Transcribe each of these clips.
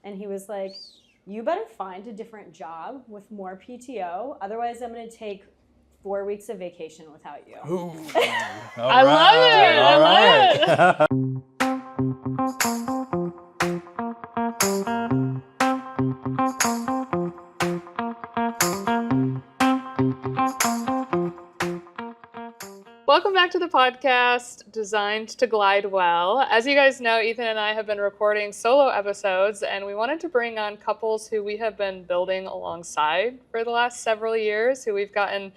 And he was like, you better find a different job with more PTO. Otherwise, I'm going to take 4 weeks of vacation without you. Ooh. I love it. I love it. Welcome back to the podcast, Designed to Glide Well. As you guys know, Ethan and I have been recording solo episodes, and we wanted to bring on couples who we have been building alongside for the last several years, who we've gotten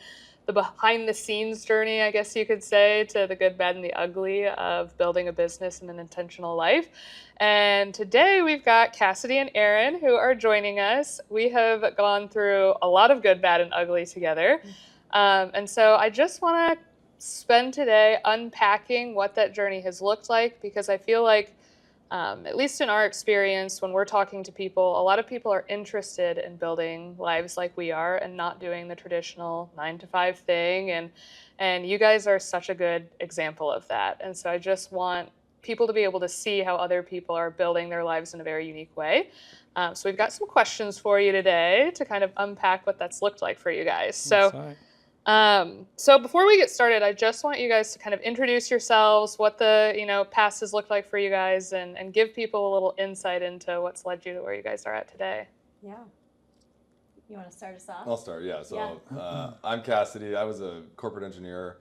the behind-the-scenes journey, I guess you could say, to the good, bad, and the ugly of building a business and an intentional life. And today we've got Cassidy and Aaron who are joining us. We have gone through a lot of good, bad, and ugly together. And so I just want to spend today unpacking what that journey has looked like, because I feel like, at least in our experience, when we're talking to people, a lot of people are interested in building lives like we are and not doing the traditional 9-to-5 thing. And you guys are such a good example of that. And so I just want people to be able to see how other people are building their lives in a very unique way. So we've got some questions for you today to kind of unpack what that's looked like for you guys. So before we get started, I just want you guys to kind of introduce yourselves, what the past has looked like for you guys, and give people a little insight into what's led you to where you guys are at today. Yeah. You want to start us off? I'll start, yeah. So I'm Cassidy. I was a corporate engineer,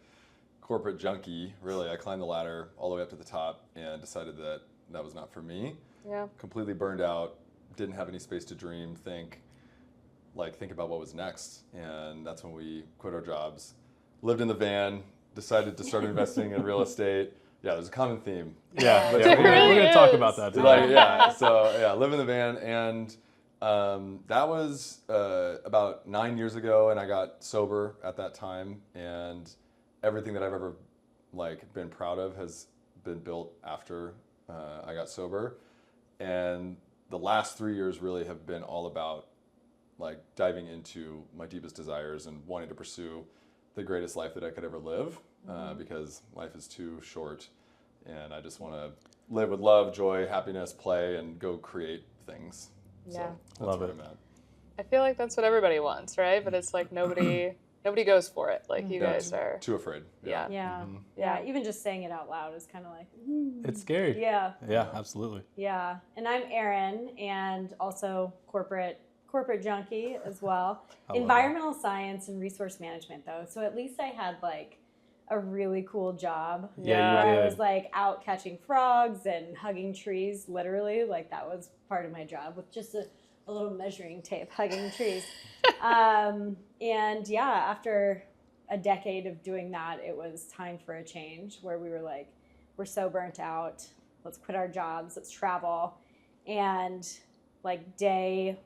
corporate junkie, really. I climbed the ladder all the way up to the top and decided that that was not for me. Yeah. Completely burned out, didn't have any space to dream, think about what was next. And that's when we quit our jobs, lived in the van, decided to start investing in real estate. Yeah, there's a common theme. Yeah, but we're going to talk about that today. Live in the van. And that was about 9 years ago, and I got sober at that time. And everything that I've ever been proud of has been built after I got sober. And the last 3 years really have been all about diving into my deepest desires and wanting to pursue the greatest life that I could ever live, because life is too short, and I just want to live with love, joy, happiness, play, and go create things. Yeah. So Love where it. I'm at. I feel like that's what everybody wants, right? But it's like nobody goes for it. You guys are too afraid. Yeah. Yeah. Even just saying it out loud is kind of like, It's scary. Yeah. Yeah, absolutely. Yeah. And I'm Erin, and also corporate junkie as well. Environmental science and resource management, though. So at least I had a really cool job. Yeah, you did. I was out catching frogs and hugging trees, literally. That was part of my job, with just a little measuring tape, hugging trees. And yeah, after a decade of doing that, it was time for a change, where we were we're so burnt out. Let's quit our jobs. Let's travel. And day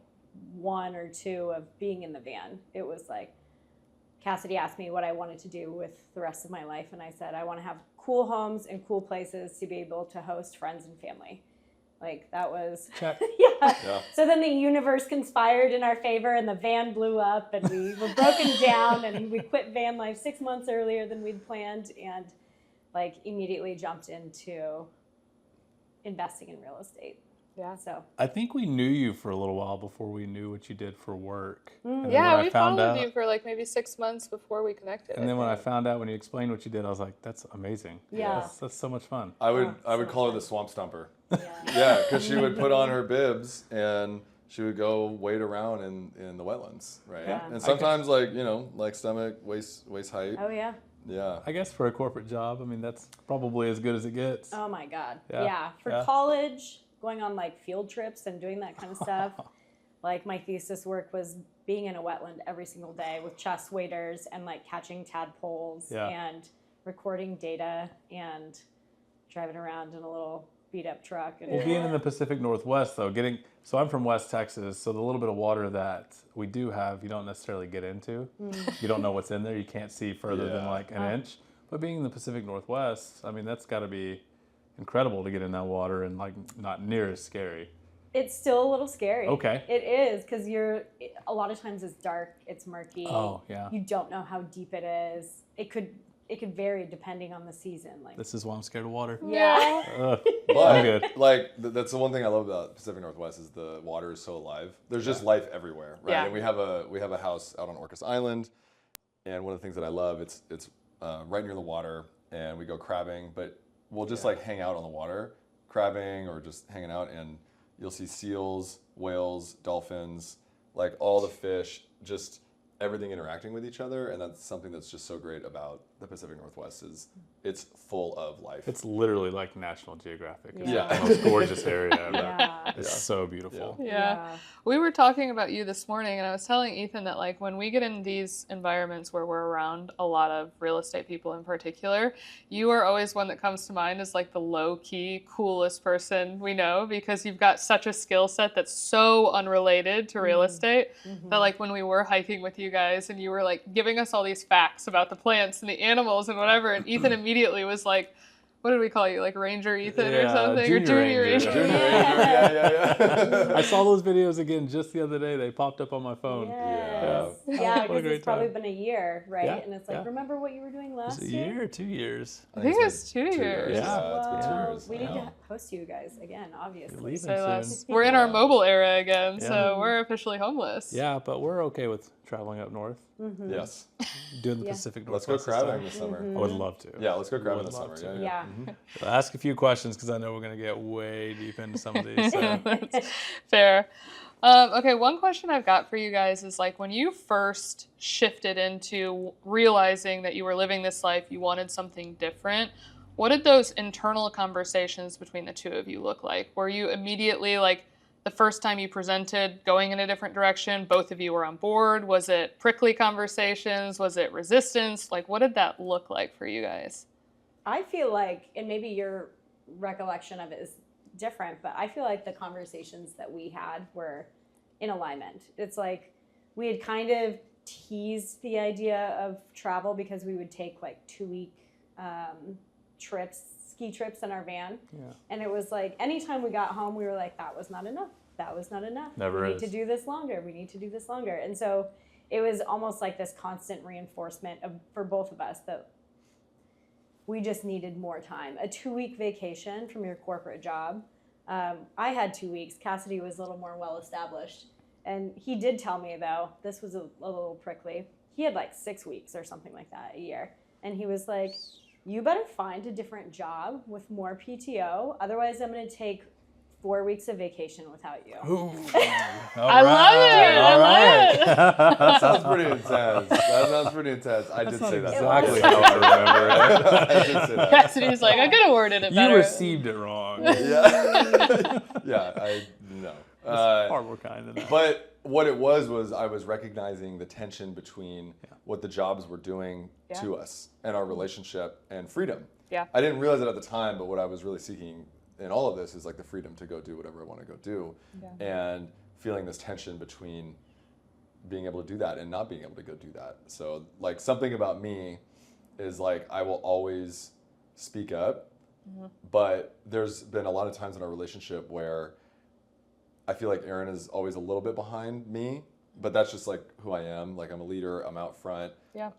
1 or 2 of being in the van, it was Cassidy asked me what I wanted to do with the rest of my life, and I said I want to have cool homes and cool places to be able to host friends and family. That was Check. yeah. So then the universe conspired in our favor, and the van blew up, and we were broken down, and we quit van life 6 months earlier than we'd planned, and immediately jumped into investing in real estate. Yeah. So I think we knew you for a little while before we knew what you did for work. Yeah, we followed you for maybe 6 months before we connected. And then when I found out, when you explained what you did, I was like, that's amazing. Yeah. That's so much fun. I would call her the swamp stomper. Yeah, because she would put on her bibs and she would go wade around in the wetlands, right? Yeah. And sometimes stomach, waist height. Oh yeah. Yeah. I guess for a corporate job, that's probably as good as it gets. Oh my God. Yeah. For college, going on field trips and doing that kind of stuff. My thesis work was being in a wetland every single day with chest waders and catching tadpoles and recording data and driving around in a little beat up truck. And being in the Pacific Northwest though, so I'm from West Texas, so the little bit of water that we do have, you don't necessarily get into. You don't know what's in there. You can't see further than an inch. But being in the Pacific Northwest, that's got to be incredible to get in that water, and not near as scary. It's still a little scary. Okay. It is, because a lot of times it's dark, it's murky. Oh, yeah. You don't know how deep it is. It could it could vary depending on the season. Like, This is why I'm scared of water. yeah. I'm But good. like that's the one thing I love about Pacific Northwest is the water is so alive. There's just life everywhere, right? Yeah. And we have a house out on Orcas Island, and one of the things that I love it's right near the water, and we go crabbing, but we'll just like hang out on the water, crabbing or just hanging out, and you'll see seals, whales, dolphins, like all the fish, just everything interacting with each other, and that's something that's just so great about the Pacific Northwest is it's full of life. It's literally like National Geographic. It's Yeah. the most gorgeous area ever. Yeah. It's so beautiful. Yeah. We were talking about you this morning, and I was telling Ethan that like when we get in these environments where we're around a lot of real estate people in particular, you are always one that comes to mind as like the low-key, coolest person we know, because you've got such a skill set that's so unrelated to real estate that like when we were hiking with you guys and you were like giving us all these facts about the plants and the animals and whatever, and Ethan immediately was like, what did we call you? Like Ranger Ethan or Yeah, something? Junior Or Junior Ranger. Ranger. Junior Ranger, yeah. I saw those videos again just the other day. They popped up on my phone. Yes. Yeah. Yeah, What a because great it's probably time. been a year, right? Yeah, And it's like, yeah. remember what you were doing Was last it a year? year or 2 years? I think it's 2 years. Yeah. It's been 2 Well, years. we need Yeah. to host you guys again, obviously. Leaving Say soon. less. We're in our Yeah. mobile era again, Yeah. so we're officially homeless. Yeah, but we're okay with traveling up north, Yes. doing the Yeah. Pacific Let's Northwest. go this crabbing time. this summer. I would love to. Yeah, let's go crabbing Would this love summer. to. Yeah. Yeah. I'll ask a few questions because I know we're going to get way deep into some of these. So. That's fair. Okay, one question I've got for you guys is like when you first shifted into realizing that you were living this life, you wanted something different. What did those internal conversations between the two of you look like? Were you immediately like the first time you presented going in a different direction, both of you were on board? Was it prickly conversations? Was it resistance? Like what did that look like for you guys? I feel like, and maybe your recollection of it is different, but I feel like the conversations that we had were in alignment. It's like we had kind of teased the idea of travel because we would take like 2-week ski trips in our van. Yeah. And it was like anytime we got home, we were like, that was not enough. That was not enough. Never we is. need to do this longer. We need to do this longer. And so it was almost like this constant reinforcement for both of us that we just needed more time. A 2-week vacation from your corporate job. I had 2 weeks. Cassidy was a little more well-established. And he did tell me, though, this was a little prickly. He had like 6 weeks or something like that a year. And he was like, you better find a different job with more PTO. Otherwise, I'm going to take 4 weeks of vacation without you. I love it. I love it. That sounds pretty intense. That sounds pretty intense. I did say that. Exactly how I remember it. I did say that. Cassidy's like, I could have worded it better. You received it wrong. Yeah. Yeah, I know. Far more kind than that. But what it was I was recognizing the tension between what the jobs were doing to us and our relationship and freedom. Yeah. I didn't realize it at the time, but what I was really seeking in all of this is like the freedom to go do whatever I want to go do, and feeling this tension between being able to do that and not being able to go do that. So like something about me is like I will always speak up, but there's been a lot of times in our relationship where I feel like Erin is always a little bit behind me, but that's just like who I am. Like I'm a leader, I'm out front,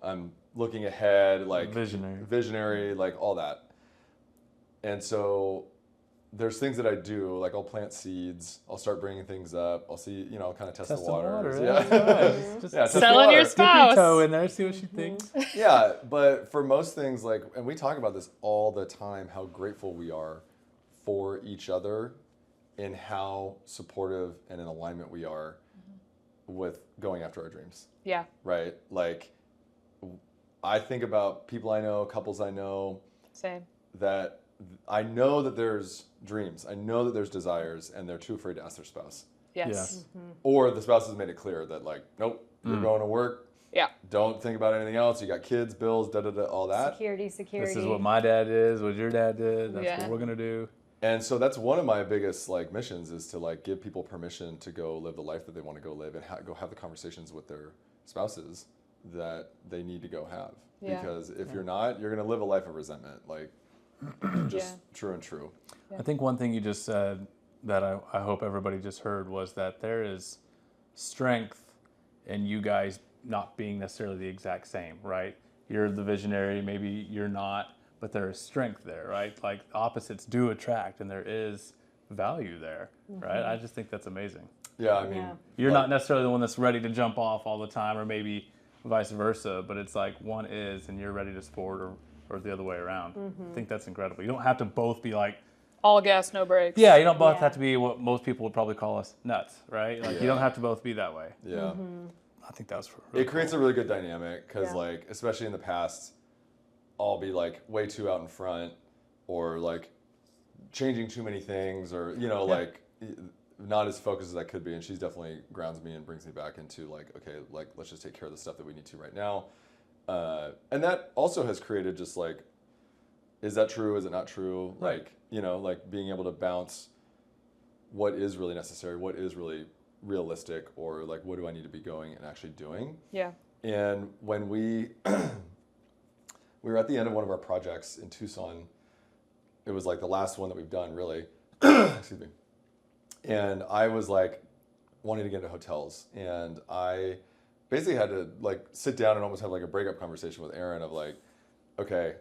I'm looking ahead, like visionary, like all that. And so there's things that I do, like I'll plant seeds, I'll start bringing things up, I'll see, I'll kind of test the waters. Just test the selling your waters. dip your spouse. toe in there, see what she thinks. Yeah, but for most things, like, and we talk about this all the time, how grateful we are for each other and how supportive and in alignment we are with going after our dreams. Yeah. Right? Like, I think about people I know, couples I know. Same. That I know that there's dreams, I know that there's desires, and they're too afraid to ask their spouse. Yes. Or the spouse has made it clear that, like, nope, you're going to work. Yeah. Don't think about anything else. You got kids, bills, all that. Security. This is what my dad is, what your dad did. That's Yeah. what we're going to do. And so that's one of my biggest like missions is to like give people permission to go live the life that they want to go live and go have the conversations with their spouses that they need to go have. Yeah. Because if you're not, you're going to live a life of resentment. Like just true and true. I think one thing you just said that I hope everybody just heard was that there is strength in you guys not being necessarily the exact same, right? you're the visionary, maybe you're not, but there is strength there, right? Like opposites do attract, and there is value there, right? I just think that's amazing. Yeah, I mean, You're not necessarily the one that's ready to jump off all the time, or maybe vice versa, but it's like one is and you're ready to support, or the other way around. I think that's incredible. You don't have to both be like all gas, no brakes. Yeah, you don't both have to be what most people would probably call us nuts, right? Like you don't have to both be that way. Yeah. I think that's really it creates a really good dynamic because like, especially in the past, I'll be like way too out in front or like changing too many things or, you know, like not as focused as I could be. And she's definitely grounds me and brings me back into like, okay, like let's just take care of the stuff that we need to right now. And that also has created just like, is that true? Is it not true? Right. Like, you know, like being able to bounce what is really necessary, what is really realistic, or like what do I need to be going and actually doing? Yeah. And when we were at the end of one of our projects in Tucson, it was like the last one that we've done really. Excuse me. And I was like wanting to get into hotels, and I basically had to like sit down and almost have like a breakup conversation with Aaron of like, okay,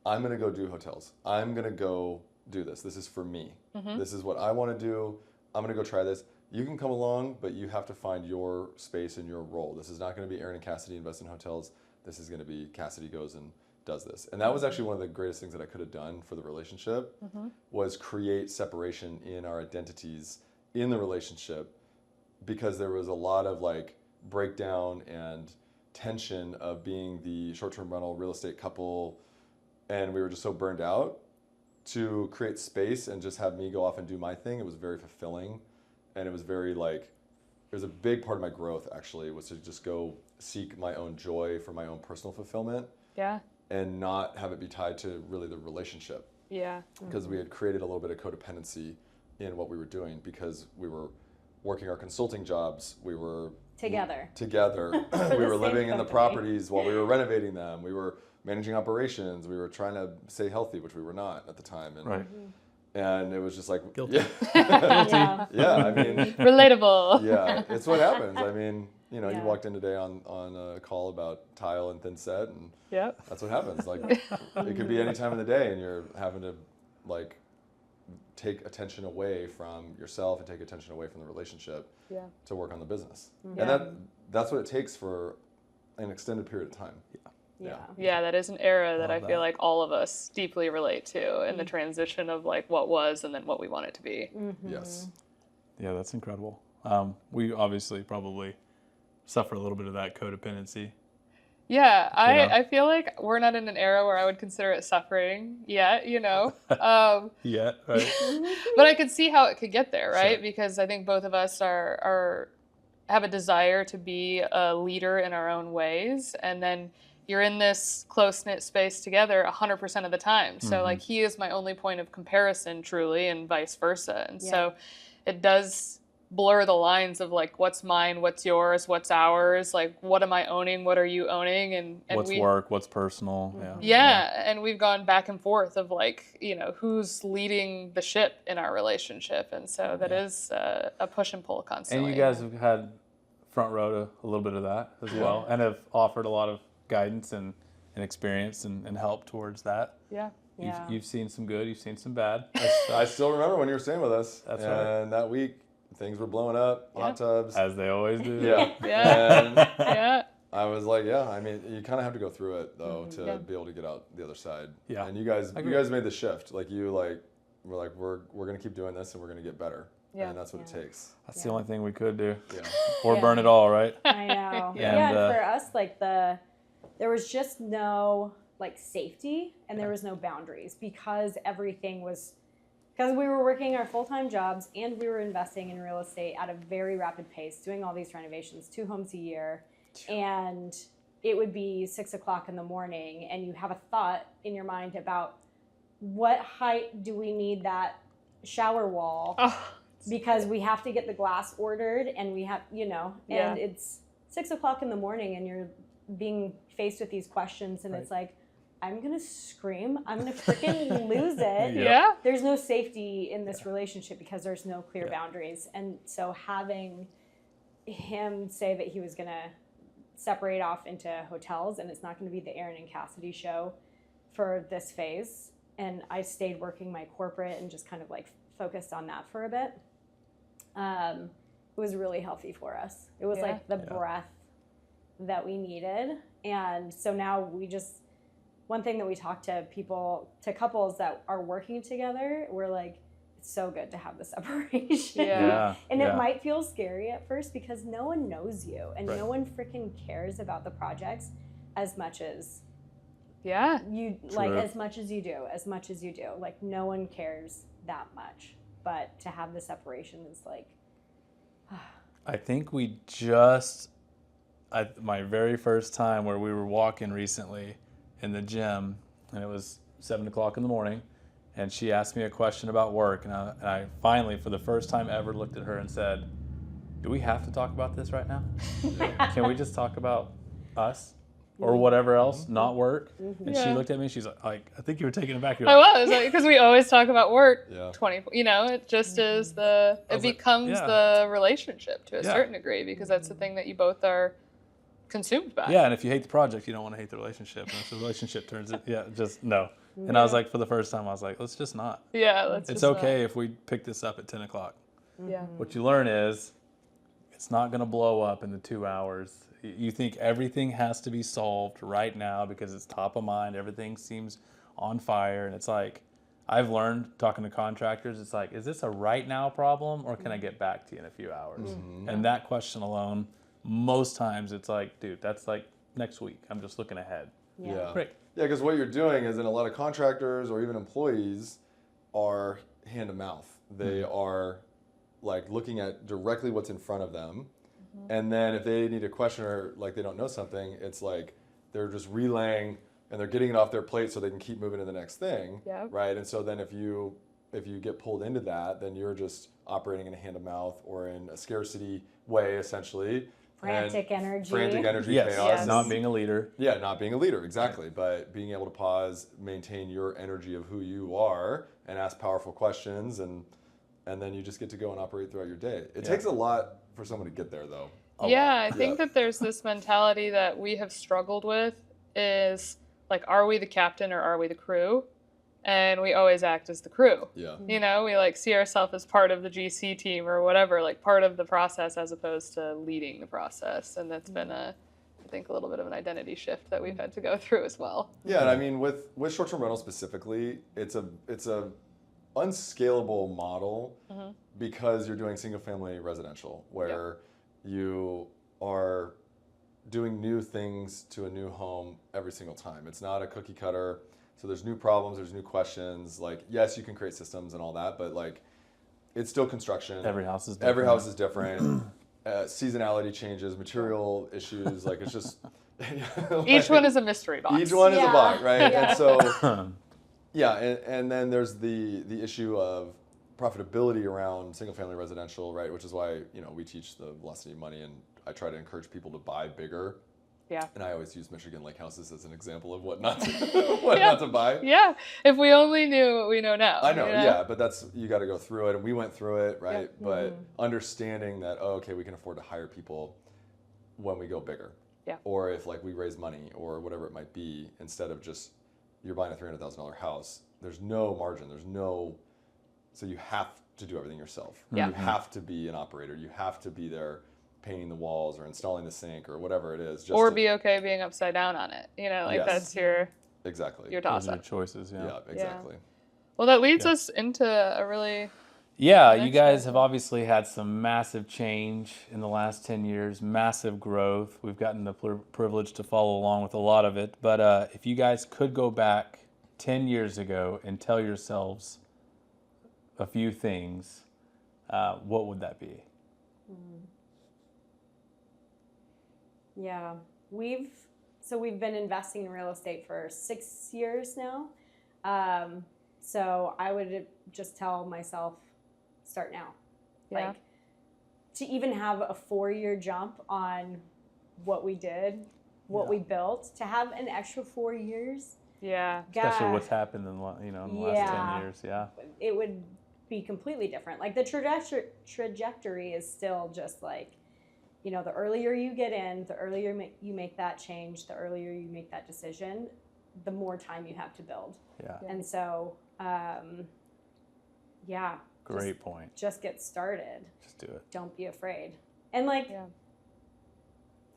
I'm gonna go do hotels. I'm gonna go do this. This is for me. This is what I want to do. I'm gonna go try this. You can come along, but you have to find your space and your role. This is not going to be Aaron and Cassidy invest in hotels. This is going to be Cassidy goes and does this. And that was actually one of the greatest things that I could have done for the relationship was create separation in our identities in the relationship, because there was a lot of like breakdown and tension of being the short-term rental real estate couple, and we were just so burned out. To create space and just have me go off and do my thing, it was very fulfilling. And it was very like, it was a big part of my growth actually, was to just go seek my own joy for my own personal fulfillment. Yeah. And not have it be tied to really the relationship. Yeah. Because we had created a little bit of codependency in what we were doing, because we were working our consulting jobs. We were Together. We were living in the properties while we were renovating them. We were managing operations. We were trying to stay healthy, which we were not at the time. And, and it was just like, Guilty. Yeah, I mean, relatable. Yeah, it's what happens. I mean, you know, you walked in today on a call about tile and thin set, and that's what happens. Like, it could be any time of the day, and you're having to like take attention away from yourself and take attention away from the relationship to work on the business. And that's what it takes for an extended period of time. Yeah, that is an era that I feel like all of us deeply relate to in the transition of like what was and then what we want it to be. Yes. Yeah, that's incredible. We obviously probably suffer a little bit of that codependency. Yeah, I feel like we're not in an era where I would consider it suffering yet, you know. Right. But I could see how it could get there, right? Sure. Because I think both of us are have a desire to be a leader in our own ways, and then you're in this close-knit space together 100% of the time. So like he is my only point of comparison truly, and vice versa. And so it does blur the lines of like what's mine, what's yours, what's ours, like what am I owning, what are you owning, and what's work, what's personal. And we've gone back and forth of like, you know, who's leading the ship in our relationship. And so that is a push and pull constantly. And you guys have had front row to a little bit of that as well, and have offered a lot of guidance and experience and help towards that. You've seen some good, you've seen some bad. I still remember when you were staying with us. That's right. And that week, things were blowing up, hot tubs. As they always do. And I was like, I mean, you kind of have to go through it though to be able to get out the other side. Yeah. And you guys made the shift. Like you we're like, we're going to keep doing this and we're going to get better. Yeah. And that's what it takes. That's the only thing we could do. Yeah. Or burn it all, right? I know. And for us, like there was just no like safety, and there was no boundaries, because because we were working our full-time jobs and we were investing in real estate at a very rapid pace, doing all these renovations, 2 homes a year. And it would be 6 o'clock in the morning and you have a thought in your mind about what height do we need that shower wall, because we have to get the glass ordered, and we have, you know, and it's 6 o'clock in the morning and you're being faced with these questions, and it's like, I'm going to scream. I'm going to freaking lose it. There's no safety in this relationship because there's no clear boundaries. And so having him say that he was going to separate off into hotels, and it's not going to be the Aaron and Cassidy show for this phase. And I stayed working my corporate and just kind of like focused on that for a bit. It was really healthy for us. It was like the breath that we needed. And so now one thing that we talk to couples that are working together, we're like, it's so good to have the separation. And it might feel scary at first because no one knows you and no one freaking cares about the projects as much as as much as you do. Like no one cares that much. But to have the separation is like I think my very first time where we were walking recently in the gym, and it was 7:00 in the morning, and she asked me a question about work, and I finally, for the first time ever, looked at her and said, do we have to talk about this right now? Can we just talk about us or whatever else, not work? And she looked at me, she's like, I think you were taken aback. I was, because we always talk about work 24, it just is it becomes the relationship to a certain degree, because that's the thing that you both are consumed by. Yeah, and if you hate the project, you don't want to hate the relationship. And if the relationship turns it, just no. And I was like, for the first time, I was like, let's just not. Yeah, it's okay if we pick this up at 10:00. Yeah. What you learn is it's not going to blow up in the 2 hours. You think everything has to be solved right now because it's top of mind. Everything seems on fire. And it's like, I've learned talking to contractors, it's like, is this a right now problem or can I get back to you in a few hours? And that question alone, most times it's like, dude, that's like next week. I'm just looking ahead. Great. Yeah, because what you're doing is, in a lot of contractors or even employees are hand to mouth. They are like looking at directly what's in front of them. And then if they need a question or like they don't know something, it's like they're just relaying and they're getting it off their plate so they can keep moving to the next thing. Right. And so then if you get pulled into that, then you're just operating in a hand to mouth or in a scarcity way, essentially. Frantic energy, chaos. Not being a leader. Yeah, not being a leader, exactly. Right. But being able to pause, maintain your energy of who you are, and ask powerful questions, and then you just get to go and operate throughout your day. It takes a lot for someone to get there, though. I think that there's this mentality that we have struggled with is, like, are we the captain or are we the crew? And we always act as the crew. Yeah. We like see ourselves as part of the GC team or whatever, like part of the process as opposed to leading the process. And that's been I think a little bit of an identity shift that we've had to go through as well. Yeah, and I mean with short-term rental specifically, it's a unscalable model because you're doing single-family residential where you are doing new things to a new home every single time. It's not a cookie cutter. So there's new problems, there's new questions. Like, yes, you can create systems and all that, but like, it's still construction. Every house is different. Seasonality changes, material issues. Like, it's just each one is a mystery box. Each one is a box, right? And so, and then there's the issue of profitability around single-family residential, right? Which is why we teach the velocity of money, and I try to encourage people to buy bigger. Yeah. And I always use Michigan Lake houses as an example of what not to not to buy. Yeah. If we only knew what we know now. I know, but you got to go through it, and we went through it, right? Yep. But understanding that, we can afford to hire people when we go bigger. Yeah. Or if like we raise money or whatever it might be, instead of just you're buying a $300,000 house, there's no margin, so you have to do everything yourself. Yeah. You have to be an operator. You have to be there painting the walls or installing the sink or whatever it is. Or be okay being upside down on it. That's your your toss up. Those are choices, Yeah, exactly. Yeah. Well, that leads us into a really... Yeah, you guys have obviously had some massive change in the last 10 years, massive growth. We've gotten the privilege to follow along with a lot of it. But if you guys could go back 10 years ago and tell yourselves a few things, what would that be? Yeah, we've been investing in real estate for 6 years now. So I would just tell myself, start now. Yeah. Like, to even have a 4-year jump on what we did, what we built, to have an extra 4 years. Yeah. Especially what's happened in the last 10 years. Yeah. It would be completely different. Like, the trajectory is still just like, you know, the earlier you get in, the earlier you make that change, the earlier you make that decision, the more time you have to build. Yeah. And so, yeah. Great point. Just get started. Just do it. Don't be afraid. And like,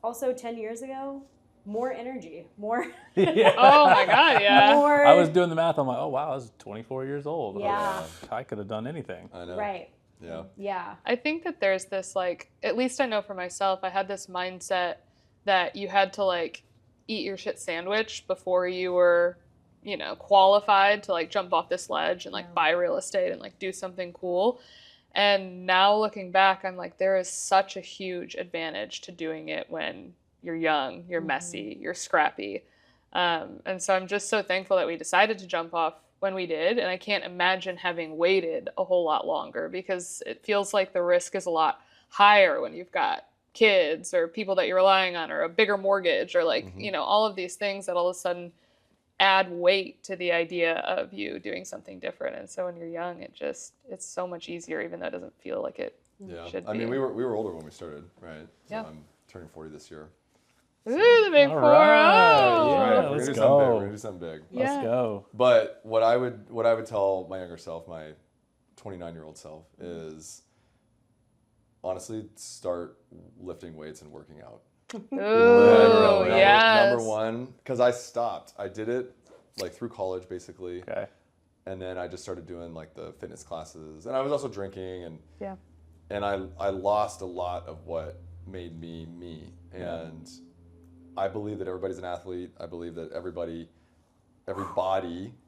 also 10 years ago, more energy, more. Yeah. Oh my God, yeah. More, I was doing the math. I'm like, oh wow, I was 24 years old. Yeah. I could have done anything. I know. right. Yeah. Yeah. I think that there's this, like, at least I know for myself, I had this mindset that you had to, like, eat your shit sandwich before you were, you know, qualified to, like, jump off this ledge and, like, buy real estate and, like, do something cool. And now looking back, I'm like, there is such a huge advantage to doing it when you're young, you're messy, you're scrappy. And so I'm just so thankful that we decided to jump off when we did. And I can't imagine having waited a whole lot longer, because it feels like the risk is a lot higher when you've got kids or people that you're relying on, or a bigger mortgage, or like, you know, all of these things that all of a sudden add weight to the idea of you doing something different. And so when you're young, it's so much easier, even though it doesn't feel like it should be. I mean, we were older when we started, right? So Yeah. I'm turning 40 this year. Ooh, the big All 4-0. right. Yeah, Right, let's we're gonna do something big. go. We're gonna do something big. Yeah. Let's go. But what I would tell my younger self, my 29-year-old self, is honestly start lifting weights and working out. Ooh, yes. Number one, because I stopped. I did it like through college basically, Okay. and then I just started doing like the fitness classes, and I was also drinking, and I lost a lot of what made me me. And I believe that everybody's an athlete. I believe that every body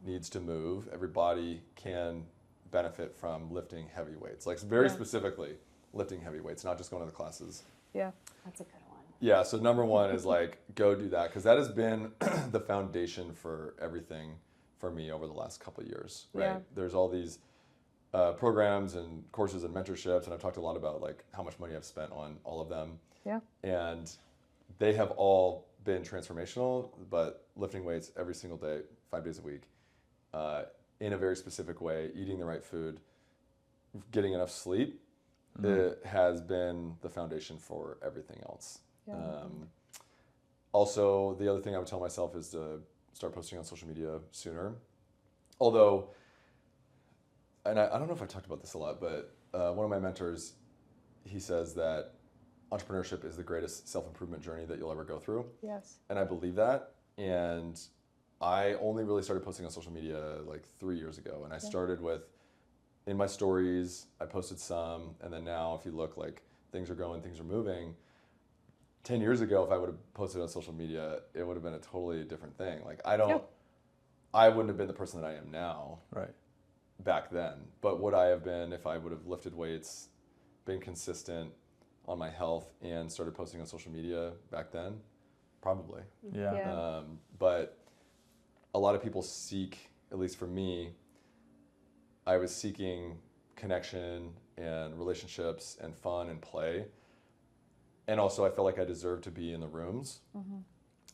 needs to move. Every body can benefit from lifting heavy weights, like very specifically lifting heavy weights, not just going to the classes. Yeah. That's a good one. Yeah, so number one is like, go do that, because that has been the foundation for everything for me over the last couple of years, right? Yeah. There's all these programs and courses and mentorships, and I've talked a lot about like how much money I've spent on all of them. Yeah. And they have all been transformational, but lifting weights every single day, 5 days a week, in a very specific way, eating the right food, getting enough sleep, it has been the foundation for everything else. Yeah. Also, the other thing I would tell myself is to start posting on social media sooner. Although, and I don't know if I talked about this a lot, but one of my mentors, he says that entrepreneurship is the greatest self-improvement journey that you'll ever go through. Yes. And I believe that. And I only really started posting on social media like 3 years ago. And I started with, in my stories, I posted some, and then now if you look, like, things are going, things are moving. 10 years ago, if I would have posted on social media, it would have been a totally different thing. Like, I wouldn't have been the person that I am now back then. But would I have been if I would have lifted weights, been consistent on my health, and started posting on social media back then? Probably. Yeah. But a lot of people seek, at least for me, I was seeking connection and relationships and fun and play. And also I felt like I deserved to be in the rooms.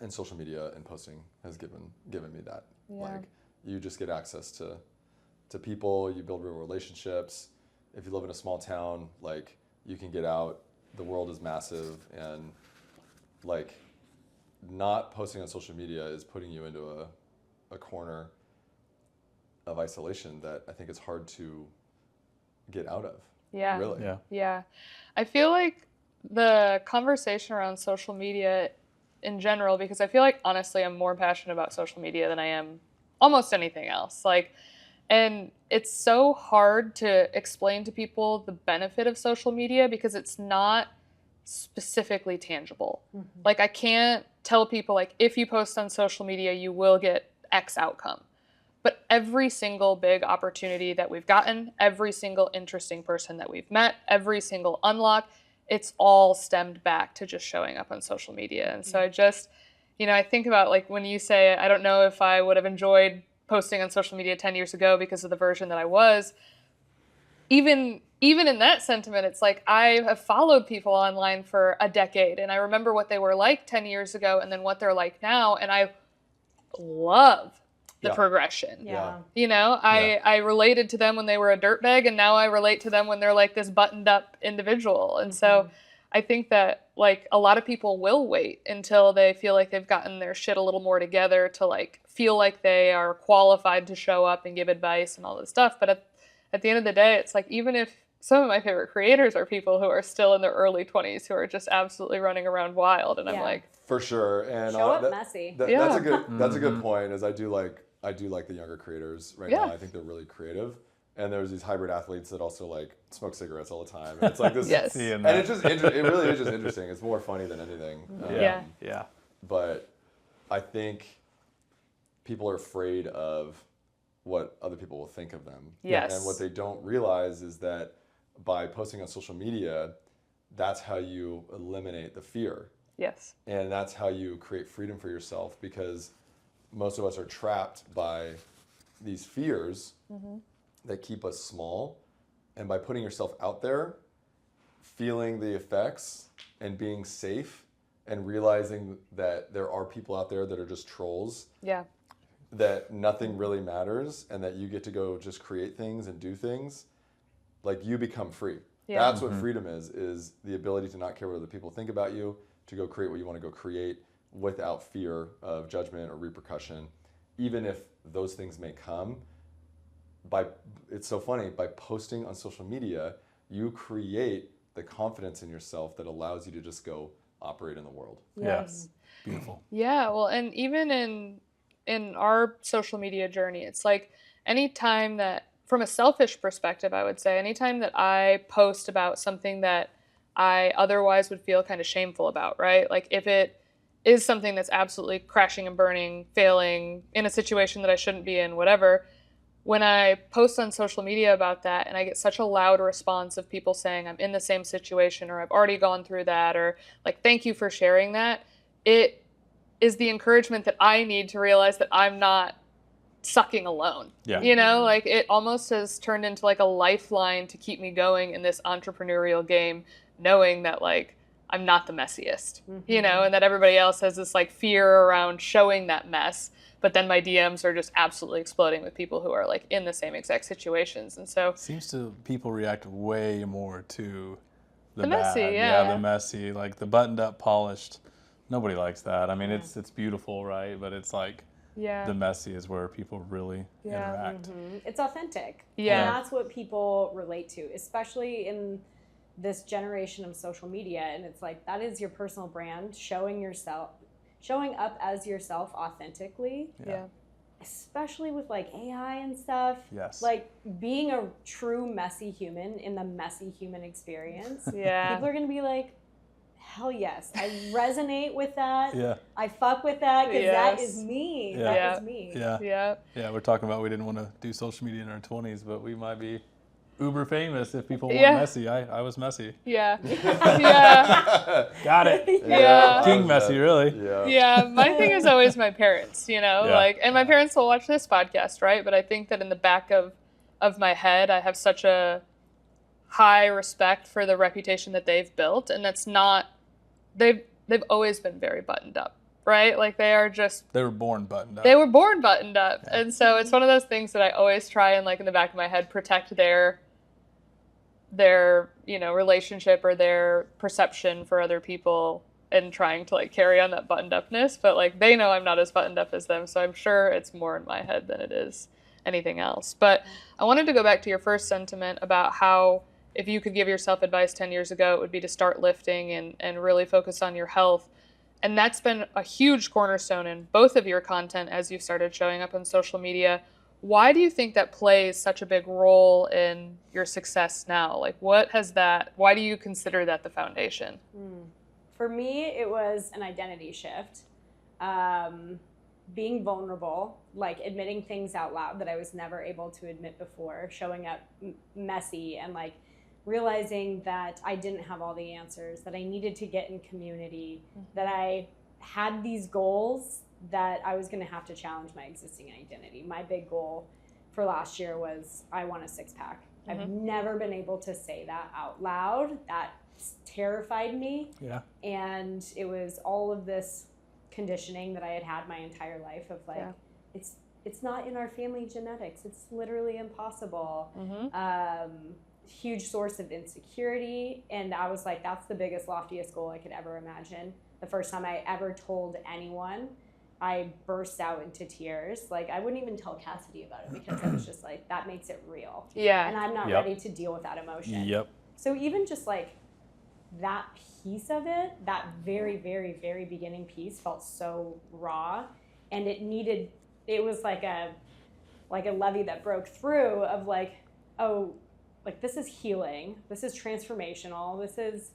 And social media and posting has given me that. Yeah. Like, you just get access to people, you build real relationships. If you live in a small town, like, you can get out, the world is massive, and like, not posting on social media is putting you into a corner of isolation that I think is hard to get out of. Yeah. Really. Yeah. Yeah. I feel like the conversation around social media in general, because I feel like, honestly, I'm more passionate about social media than I am almost anything else. Like, and it's so hard to explain to people the benefit of social media because it's not specifically tangible. Like, I can't tell people, like, if you post on social media, you will get X outcome. But every single big opportunity that we've gotten, every single interesting person that we've met, every single unlock, it's all stemmed back to just showing up on social media. And so I just, I think about, like, when you say, I don't know if I would have enjoyed posting on social media 10 years ago because of the version that I was, even in that sentiment, it's like, I have followed people online for a decade, and I remember what they were like 10 years ago and then what they're like now, and I love the progression. I related to them when they were a dirtbag, and now I relate to them when they're like this buttoned up individual. And so I think that like a lot of people will wait until they feel like they've gotten their shit a little more together to like feel like they are qualified to show up and give advice and all this stuff. But at the end of the day, it's like, even if some of my favorite creators are people who are still in their early 20s who are just absolutely running around wild, and I'm like, for sure. And show up messy. That's a good point. Is I do like the younger creators right now. I think they're really creative. And there's these hybrid athletes that also like smoke cigarettes all the time. And it's like this, yes. And it's just it really is just interesting. It's more funny than anything. Yeah. But I think people are afraid of what other people will think of them. Yes. And what they don't realize is that by posting on social media, that's how you eliminate the fear. Yes. And that's how you create freedom for yourself, because most of us are trapped by these fears that keep us small. And by putting yourself out there, feeling the effects and being safe and realizing that there are people out there that are just trolls. Yeah. That nothing really matters and that you get to go just create things and do things, like you become free. Yeah. That's what freedom is the ability to not care what other people think about you, to go create what you want to go create without fear of judgment or repercussion, even if those things may come. It's so funny, by posting on social media, you create the confidence in yourself that allows you to just go operate in the world. Yes. Beautiful. Yeah, well, and even in our social media journey, it's like anytime that, from a selfish perspective, I would say, anytime that I post about something that I otherwise would feel kind of shameful about, right? Like if it is something that's absolutely crashing and burning, failing, in a situation that I shouldn't be in, whatever, when I post on social media about that and I get such a loud response of people saying I'm in the same situation, or I've already gone through that, or like, thank you for sharing that, it is the encouragement that I need to realize that I'm not sucking alone. Yeah. You know, like it almost has turned into like a lifeline to keep me going in this entrepreneurial game, knowing that like I'm not the messiest, you know, and that everybody else has this like fear around showing that mess. But then my DMs are just absolutely exploding with people who are like in the same exact situations. And so seems to people react way more to the messy, bad. yeah. The messy, like the buttoned up, polished. Nobody likes that. I mean, it's beautiful, right? But it's like the messy is where people really interact. It's authentic. Yeah. And that's what people relate to, especially in this generation of social media. And it's like, that is your personal brand, showing up as yourself authentically. Yeah. Especially with like AI and stuff. Yes. Like being a true messy human in the messy human experience. Yeah. People are going to be like, hell yes, I resonate with that. Yeah. I fuck with that because that Yes. is me. Yeah. That is me. Yeah. Yeah, we're talking about we didn't want to do social media in our 20s, but we might be uber famous if people want messy. I was messy. Yeah. Yeah. Got it. Yeah. King messy, really. Yeah. Yeah. My thing is always my parents, you know, Yeah. like, and my parents will watch this podcast, right? But I think that in the back of my head, I have such a high respect for the reputation that they've built. And that's not, they've always been very buttoned up, right? Like they were born buttoned up. They were born buttoned up. Yeah. And so it's one of those things that I always try and like in the back of my head, protect their, you know, relationship or their perception for other people, and trying to like carry on that buttoned upness. But like they know I'm not as buttoned up as them. So I'm sure it's more in my head than it is anything else. But I wanted to go back to your first sentiment about how, if you could give yourself advice 10 years ago, it would be to start lifting and really focus on your health. And that's been a huge cornerstone in both of your content as you've started showing up on social media. Why do you think that plays such a big role in your success now? Like why do you consider that the foundation? For me, it was an identity shift. Being vulnerable, like admitting things out loud that I was never able to admit before, showing up messy, and like realizing that I didn't have all the answers, that I needed to get in community, that I had these goals that I was going to have to challenge my existing identity. My big goal for last year was I want a six-pack. I've never been able to say that out loud. That terrified me. Yeah. And it was all of this conditioning that I had my entire life of like, it's not in our family genetics. It's literally impossible. huge source of insecurity. And I was like, that's the biggest, loftiest goal I could ever imagine. The first time I ever told anyone, I burst out into tears. Like, I wouldn't even tell Cassidy about it because I was just like, that makes it real. Yeah. And I'm not Yep. ready to deal with that emotion. Yep. So even just like that piece of it, that very, very, very beginning piece felt so raw, and it was like a levee that broke through of like, oh, like this is healing, this is transformational, this is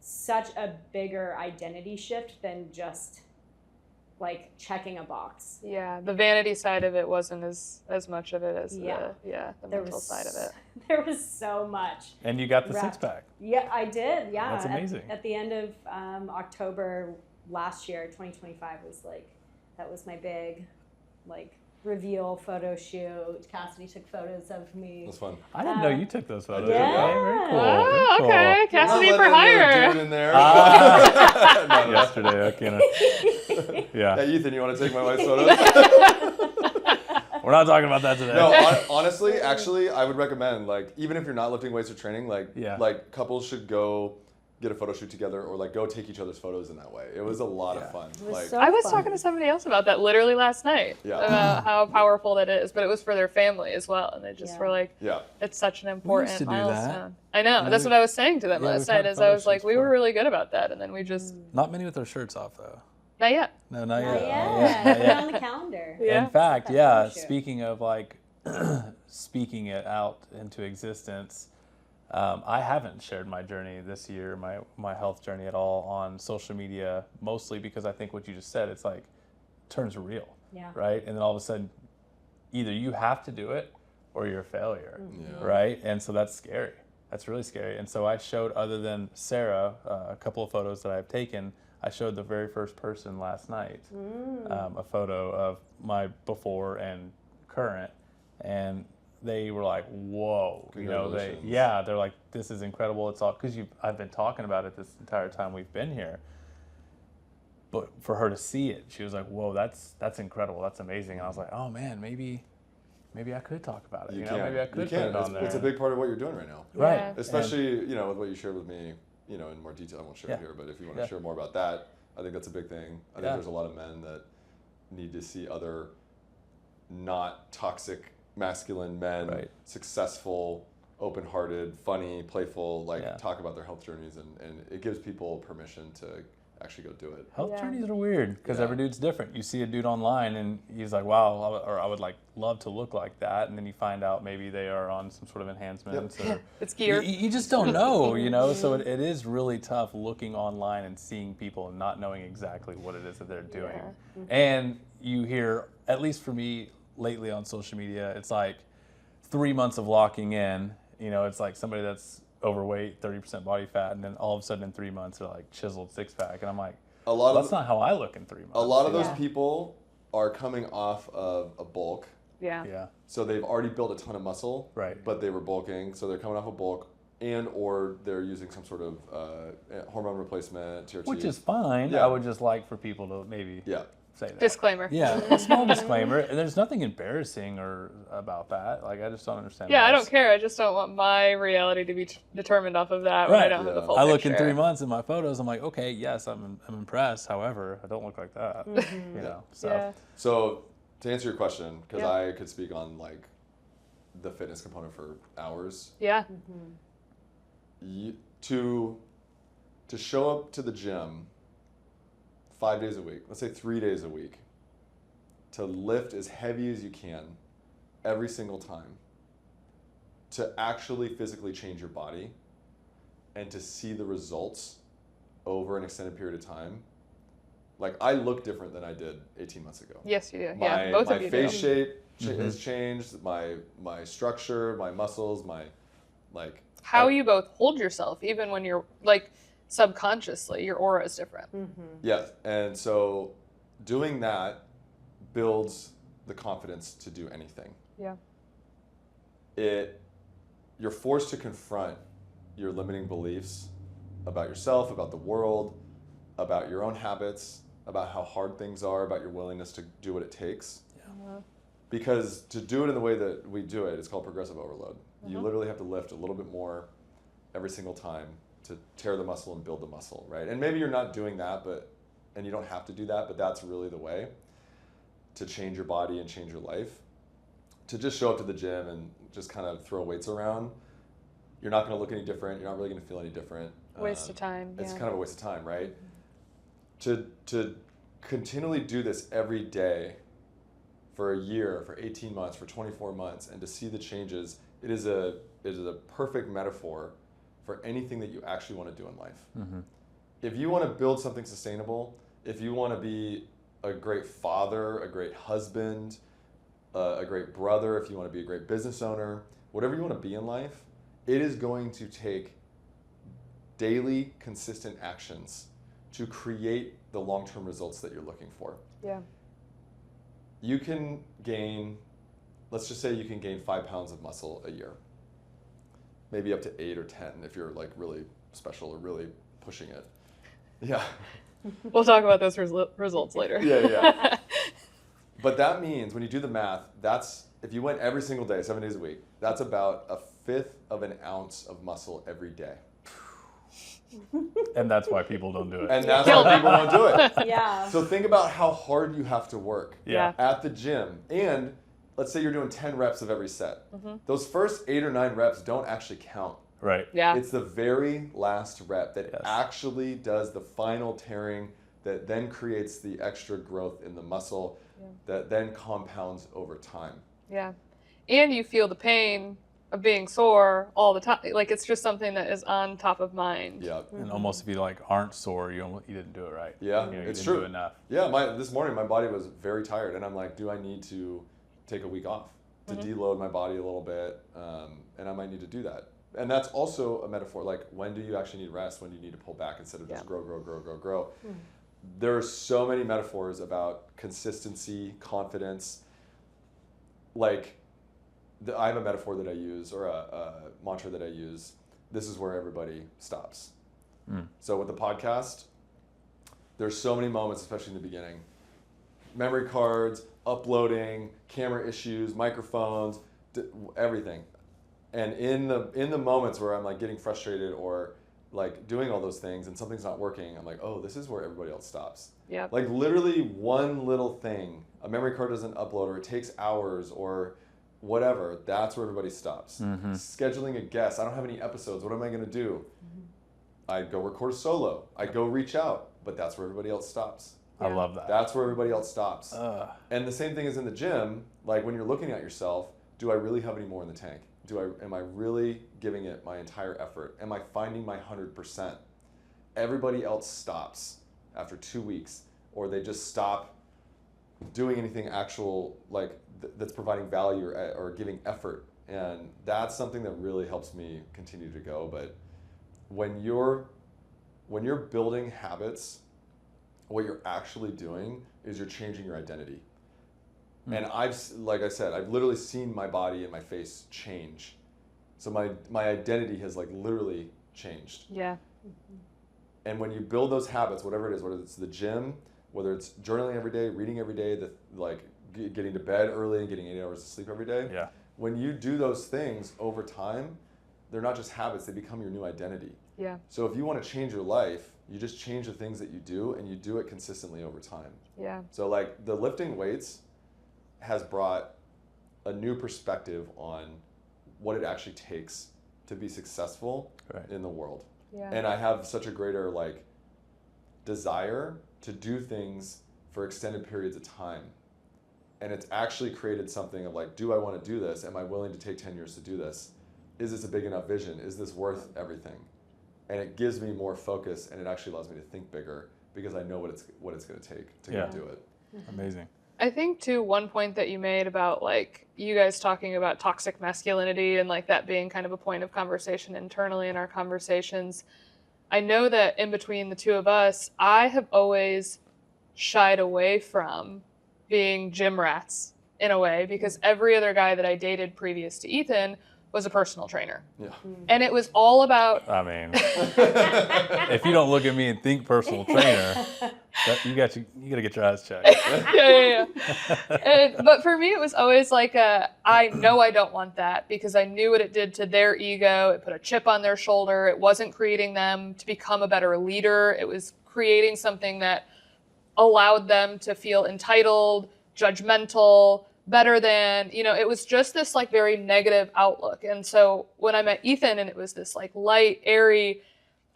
such a bigger identity shift than just like checking a box. Yeah, the vanity side of it wasn't as much of it as the There mental was side of it. There was so much. And you got the Wrapped. 6-pack. Yeah, I did. Yeah, That's amazing. At the end of October last year, 2025 was like, that was my big like reveal photo shoot. Cassidy took photos of me. That's fun. I didn't know you took those photos. Yeah. Okay, very cool. Oh, very cool. okay. Cassidy Not for letting anyone hire. do it in there. Ah. No. Yesterday, I can't. Yeah. Hey, Ethan, you want to take my wife's photos? We're not talking about that today. No, honestly, actually, I would recommend, like, even if you're not lifting weights or training, like, Yeah. like couples should go get a photo shoot together, or like go take each other's photos in that way. It was a lot of fun. It was Like, so I was fun. talking to somebody else about that literally last night. Yeah. About how powerful that is, but it was for their family as well, and they just Yeah. were like, yeah, it's such an important to do that. milestone. I know. Yeah, That's we- what I was saying to them yeah, last we've night. had Is I photo was like, shoots we were before. really good about that, and then we just Not many with their shirts off, though. not yet. No, not Not yet. yet. Not yet. Put it on the calendar. Yeah. In fact, That yeah, photo shoot. speaking of like speaking it out into existence, I haven't shared my journey this year, my health journey at all on social media, mostly because I think what you just said, it's like, turns real, Yeah. right? And then all of a sudden, either you have to do it or you're a failure, Yeah. right? And so that's scary. That's really scary. And so I showed, other than Sarah, a couple of photos that I've taken, I showed the very first person last night a photo of my before and current, and they were like, "Whoa!" You know, Congratulations. they're like, "This is incredible." It's all because I've been talking about it this entire time we've been here. But for her to see it, she was like, "Whoa, that's incredible. That's amazing." And I was like, "Oh man, maybe I could talk about it. you You know, can. maybe I You could put can. it on there." It's a big part of what you're doing right now. Right. Yeah. Especially, you know, with what you shared with me, you know, in more detail. I won't share it Yeah. here, but if you want Yeah. to share more about that, I think that's a big thing. I think Yeah. there's a lot of men that need to see other not toxic masculine men, Right. successful, open-hearted, funny, playful, like Yeah. talk about their health journeys, and it gives people permission to actually go do it. Health Yeah. journeys are weird because Yeah. every dude's different. You see a dude online and he's like, "Wow," or "I would like love to look like that," and then you find out maybe they are on some sort of enhancements. Or It's gear. you just don't know, you know. So it is really tough looking online and seeing people and not knowing exactly what it is that they're doing. Yeah. And you hear, at least for me lately on social media, it's like 3 months of locking in. You know, it's like somebody that's overweight, 30% body fat, and then all of a sudden in 3 months they're like chiseled 6-pack, and I'm like, A lot that's of not how I look in 3 months. a lot of those Yeah. people are coming off of a bulk. Yeah. Yeah. So they've already built a ton of muscle, Right. but they were bulking, so they're coming off a bulk, and or they're using some sort of hormone replacement, TRT. Which is fine. Yeah. I would just like for people to maybe yeah, say that. Disclaimer. Yeah, a small disclaimer. And there's nothing embarrassing or about that. Like, I just don't understand. Yeah, why I don't it's- care. I just don't want my reality to be determined off of that when I Right. don't have the Yeah. full I look picture. in 3 months in my photos, I'm like, okay, yes, I'm impressed. However, I don't look like that. You know, so. Yeah. So to answer your question, because Yeah. I could speak on like the fitness component for hours, Yeah. to show up to the gym 5 days a week, let's say 3 days a week, to lift as heavy as you can every single time, to actually physically change your body, and to see the results over an extended period of time. Like, I look different than I did 18 months ago. Yes, you do. My, Yeah. Both my of you face do. shape has changed, my structure, my muscles, my like. How you both hold yourself, even when you're like subconsciously, your aura is different. Yeah, and so doing that builds the confidence to do anything. Yeah. You're forced to confront your limiting beliefs about yourself, about the world, about your own habits, about how hard things are, about your willingness to do what it takes. because to do it in the way that we do it, it's called progressive overload. You literally have to lift a little bit more every single time to tear the muscle and build the muscle, right? And maybe you're not doing that, and you don't have to do that, but that's really the way to change your body and change your life. To just show up to the gym and just kind of throw weights around, you're not going to look any different. You're not really going to feel any different. Waste of time. It's kind of a waste of time, right? To continually do this every day for a year, for 18 months, for 24 months, and to see the changes, it is a perfect metaphor for anything that you actually want to do in life. If you want to build something sustainable, if you want to be a great father, a great husband, a great brother, if you want to be a great business owner, whatever you want to be in life, it is going to take daily, consistent actions to create the long-term results that you're looking for. Yeah. You can gain, let's just say you can gain 5 pounds of muscle a year. Maybe up to 8 or 10 if you're like really special or really pushing it. Yeah. We'll talk about those results later. Yeah. But that means when you do the math, that's, if you went every single day, 7 days a week, that's about 1/5 of an ounce of muscle every day. And that's why people don't do it. And that's why people don't do it. Yeah. So think about how hard you have to work Yeah. at the gym. And let's say you're doing 10 reps of every set. Those first 8 or 9 reps don't actually count. Right. Yeah. It's the very last rep that Yes. actually does the final tearing that then creates the extra growth in the muscle that then compounds over time. Yeah. And you feel the pain of being sore all the time. Like, it's just something that is on top of mind. Yeah. And almost if you like aren't sore, you didn't do it right. Yeah, You it's didn't true. do enough. Yeah, this morning my body was very tired, and I'm like, do I need to take a week off to deload my body a little bit? And I might need to do that. And that's also a metaphor. Like, when do you actually need rest? When do you need to pull back instead of just grow? There are so many metaphors about consistency, confidence. Like, I have a metaphor that I use, or a mantra that I use. This is where everybody stops. So with the podcast, there's so many moments, especially in the beginning. Memory cards, uploading, camera issues, microphones, everything. And in the moments where I'm like getting frustrated or like doing all those things and something's not working, I'm like, oh, this is where everybody else stops. Yeah. Like literally one little thing, a memory card doesn't upload, or it takes hours, or whatever, that's where everybody stops. Scheduling a guest, I don't have any episodes, what am I going to do? I go record solo, I go reach out, but that's where everybody else stops. I love that. That's where everybody else stops. And the same thing is in the gym, like when you're looking at yourself, do I really have any more in the tank? Am I really giving it my entire effort? Am I finding my 100%? Everybody else stops after 2 weeks, or they just stop doing anything actual, like that's providing value or giving effort. And that's something that really helps me continue to go. But when you're building habits, what you're actually doing is you're changing your identity. And like I said, I've literally seen my body and my face change. So my identity has like literally changed. Yeah. And when you build those habits, whatever it is, whether it's the gym, whether it's journaling every day, reading every day, getting to bed early and getting 8 hours of sleep every day. Yeah. When you do those things over time, they're not just habits, they become your new identity. Yeah. So if you want to change your life, you just change the things that you do, and you do it consistently over time. Yeah. So like the lifting weights has brought a new perspective on what it actually takes to be successful in the world. Yeah. And I have such a greater like desire to do things for extended periods of time. And it's actually created something of like, do I want to do this? Am I willing to take 10 years to do this? Is this a big enough vision? Is this worth everything? And it gives me more focus, and it actually allows me to think bigger because I know what it's going to take to go do it. Amazing. I think too, one point that you made about like you guys talking about toxic masculinity and like that being kind of a point of conversation internally in our conversations. I know that in between the two of us, I have always shied away from being gym rats in a way, because every other guy that I dated previous to Ethan was a personal trainer. Yeah. And it was all about, I mean, if you don't look at me and think personal trainer, You got to get your eyes checked. Yeah. But for me, it was always like I know I don't want that because I knew what it did to their ego. It put a chip on their shoulder. It wasn't creating them to become a better leader. It was creating something that allowed them to feel entitled, judgmental, better than, it was just this like very negative outlook. And so when I met Ethan and it was this like light, airy,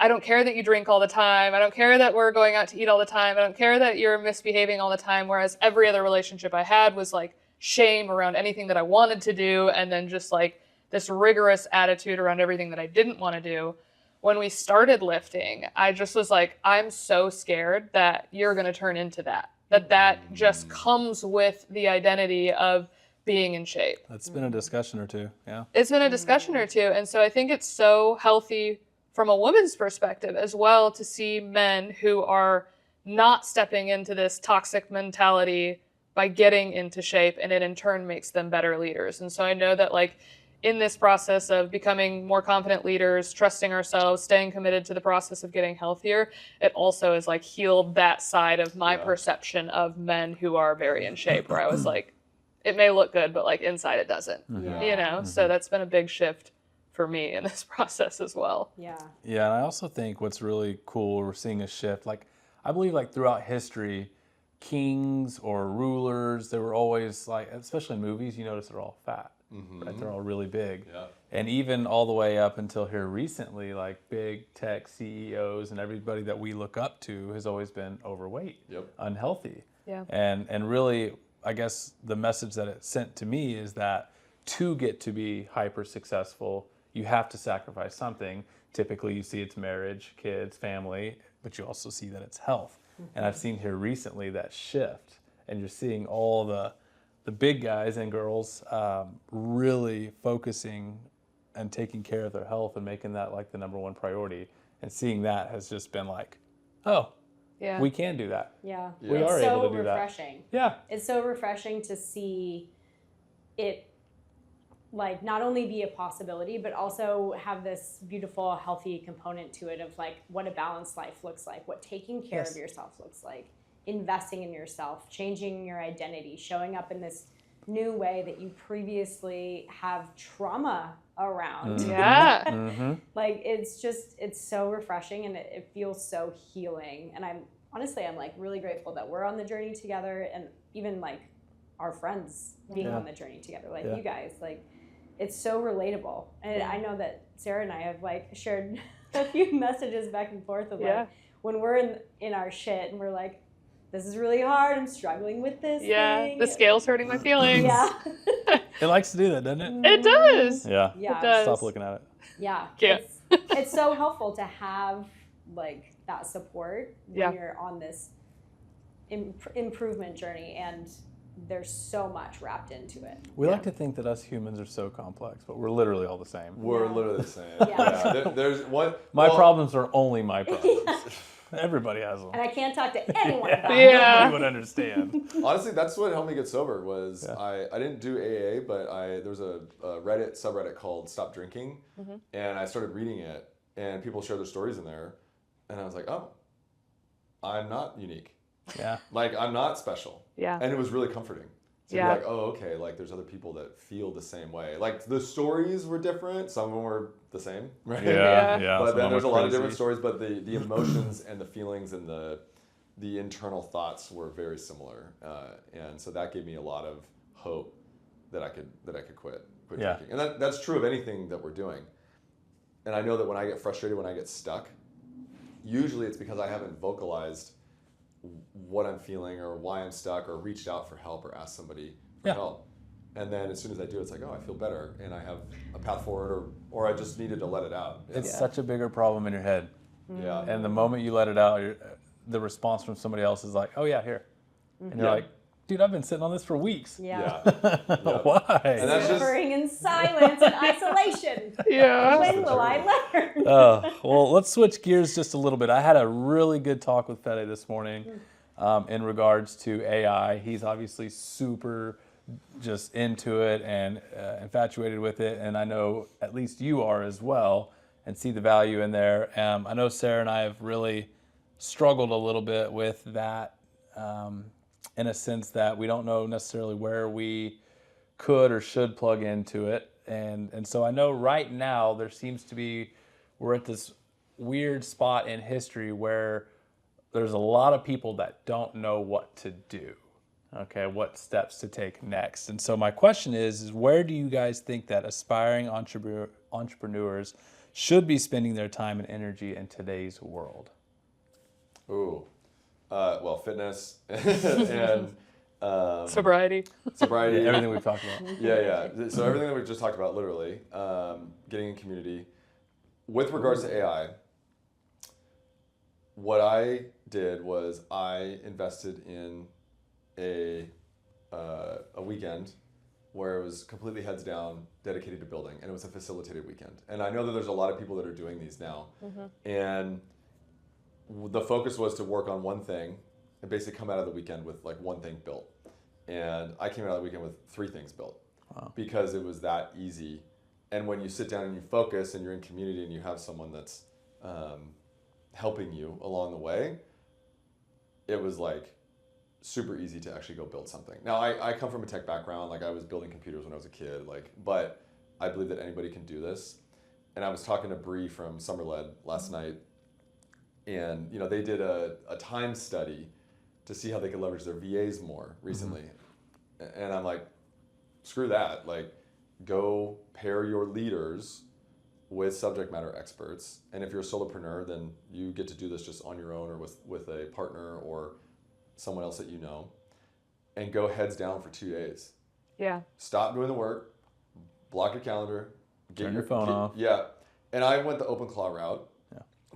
I don't care that you drink all the time. I don't care that we're going out to eat all the time. I don't care that you're misbehaving all the time. Whereas every other relationship I had was like shame around anything that I wanted to do. And then just like this rigorous attitude around everything that I didn't want to do. When we started lifting, I just was like, I'm so scared that you're going to turn into that. That just comes with the identity of being in shape. That's been a discussion or two. Yeah. It's been a discussion or two. And so I think it's so healthy from a woman's perspective as well to see men who are not stepping into this toxic mentality by getting into shape, and it in turn makes them better leaders. And so I know that like in this process of becoming more confident leaders, trusting ourselves, staying committed to the process of getting healthier, it also has like healed that side of my perception of men who are very in shape, where I was like, it may look good, but like inside it doesn't, So that's been a big shift for me in this process as well. Yeah. Yeah, and I also think what's really cool, we're seeing a shift. Like, I believe like throughout history, kings or rulers, they were always like, especially in movies, you notice they're all fat, right? They're all really big. Yeah. And even all the way up until here recently, like big tech CEOs and everybody that we look up to has always been overweight, unhealthy. Yeah. And really, I guess the message that it sent to me is that to get to be hyper successful, you have to sacrifice something. Typically, you see it's marriage, kids, family, but you also see that it's health. And I've seen here recently that shift, and you're seeing all the big guys and girls really focusing and taking care of their health and making that like the number one priority. And seeing that has just been like, oh, we can do that. Yeah. We It's are so able to do refreshing. that. Yeah. It's so refreshing to see it like not only be a possibility, but also have this beautiful, healthy component to it of like what a balanced life looks like, what taking care of yourself looks like, investing in yourself, changing your identity, showing up in this new way that you previously have trauma around. Yeah. Like it's so refreshing, and it feels so healing. And I'm like really grateful that we're on the journey together, and even like our friends being on the journey together, like you guys, like it's so relatable. And I know that Sarah and I have like shared a few messages back and forth of like when we're in our shit and we're like, this is really hard, I'm struggling with this thing. The scale's hurting my feelings. Yeah. It likes to do that, doesn't it? It does. Yeah. Yeah. It does. Stop looking at it. Yeah. Can't. It's so helpful to have like that support when you're on this improvement journey, and there's so much wrapped into it. We like to think that us humans are so complex, but we're literally all the same. We're literally the same. There's one. My problems are only my problems. Everybody has them. And I can't talk to anyone about it. Nobody would understand. Honestly, that's what helped me get sober. Was I didn't do AA, but there was a Reddit subreddit called Stop Drinking, and I started reading it, and people share their stories in there, and I was like, oh, I'm not unique. Yeah. Like I'm not special. Yeah. And it was really comforting. So you're like, oh, okay, like there's other people that feel the same way. Like the stories were different. Some of them were the same, right? Yeah. But then there's a lot of different stories, but the emotions and the feelings and the internal thoughts were very similar. And so that gave me a lot of hope that I could quit drinking. And that's true of anything that we're doing. And I know that when I get frustrated, when I get stuck, usually it's because I haven't vocalized what I'm feeling or why I'm stuck, or reached out for help or asked somebody for help. And then as soon as I do, it's like, oh, I feel better and I have a path forward, or I just needed to let it out. It's such a bigger problem in your head. Yeah. And the moment you let it out, the response from somebody else is like, oh yeah, here. And you're like, dude, I've been sitting on this for weeks. Yeah. Why? And that's just Suffering in silence and isolation. Yeah. When will I learn? Well, let's switch gears just a little bit. I had a really good talk with Fede this morning in regards to AI. He's obviously super just into it and infatuated with it, and I know at least you are as well, and see the value in there. I know Sarah and I have really struggled a little bit with that, in a sense that we don't know necessarily where we could or should plug into it. And so I know right now there seems to be, we're at this weird spot in history where there's a lot of people that don't know what to do, okay, what steps to take next. And so my question is where do you guys think that aspiring entrepreneurs should be spending their time and energy in today's world? Ooh, well, fitness and Sobriety. sobriety. Yeah, everything we've talked about. Yeah. So everything that we just talked about, literally, getting in community. With regards to AI, what I did was I invested in a weekend where it was completely heads down, dedicated to building, and it was a facilitated weekend. And I know that there's a lot of people that are doing these now, and the focus was to work on one thing and basically come out of the weekend with like one thing built. And I came out of the weekend with 3 things built. Wow. Because it was that easy. And when you sit down and you focus and you're in community and you have someone that's helping you along the way, it was like super easy to actually go build something. Now I come from a tech background, like I was building computers when I was a kid, but I believe that anybody can do this. And I was talking to Bree from Summerled last night, and they did a time study to see how they could leverage their VAs more recently. And I'm like, screw that. Like, go pair your leaders with subject matter experts. And if you're a solopreneur, then you get to do this just on your own or with a partner or someone else that you know. And go heads down for 2 days. Yeah. Stop doing the work, block your calendar, Turn your phone off. Yeah. And I went the OpenClaw route.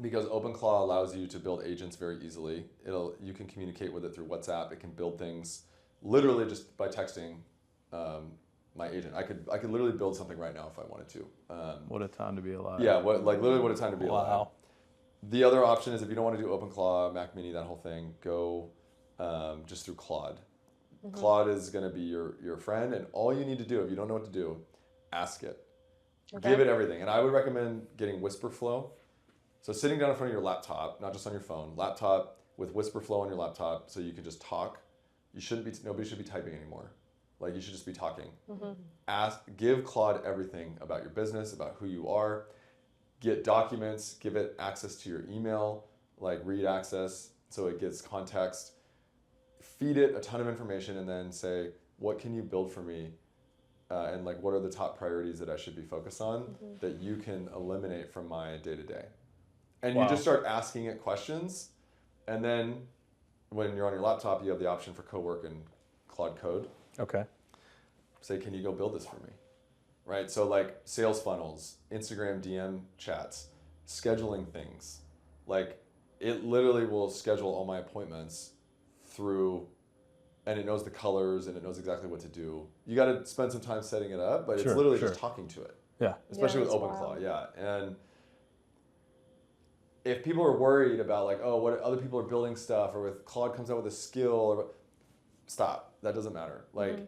Because OpenClaw allows you to build agents very easily. You can communicate with it through WhatsApp. It can build things literally just by texting my agent. I could literally build something right now if I wanted to. What a time to be alive. Yeah, literally what a time to be alive. Wow. The other option is if you don't want to do OpenClaw, Mac Mini, that whole thing, go just through Claude. Claude is going to be your friend, and all you need to do, if you don't know what to do, ask it. Okay. Give it everything. And I would recommend getting WhisperFlow. So sitting down in front of your laptop, not just on your phone, laptop with WhisperFlow on your laptop, so you can just talk. Nobody should be typing anymore. Like, you should just be talking. Give Claude everything about your business, about who you are. Get documents, give it access to your email, like read access, so it gets context. Feed it a ton of information, and then say, what can you build for me? And like, what are the top priorities that I should be focused on that you can eliminate from my day-to-day? And you just start asking it questions, and then when you're on your laptop, you have the option for co-work and Claude Code. Okay. Say, can you go build this for me? Right? So like sales funnels, Instagram DM chats, scheduling things. Like, it literally will schedule all my appointments through, and it knows the colors and it knows exactly what to do. You got to spend some time setting it up, but it's literally just talking to it. Yeah. Especially with OpenClaw. Yeah. And if people are worried about like, oh, what other people are building stuff, or if Claude comes out with a skill, or stop. That doesn't matter. Like,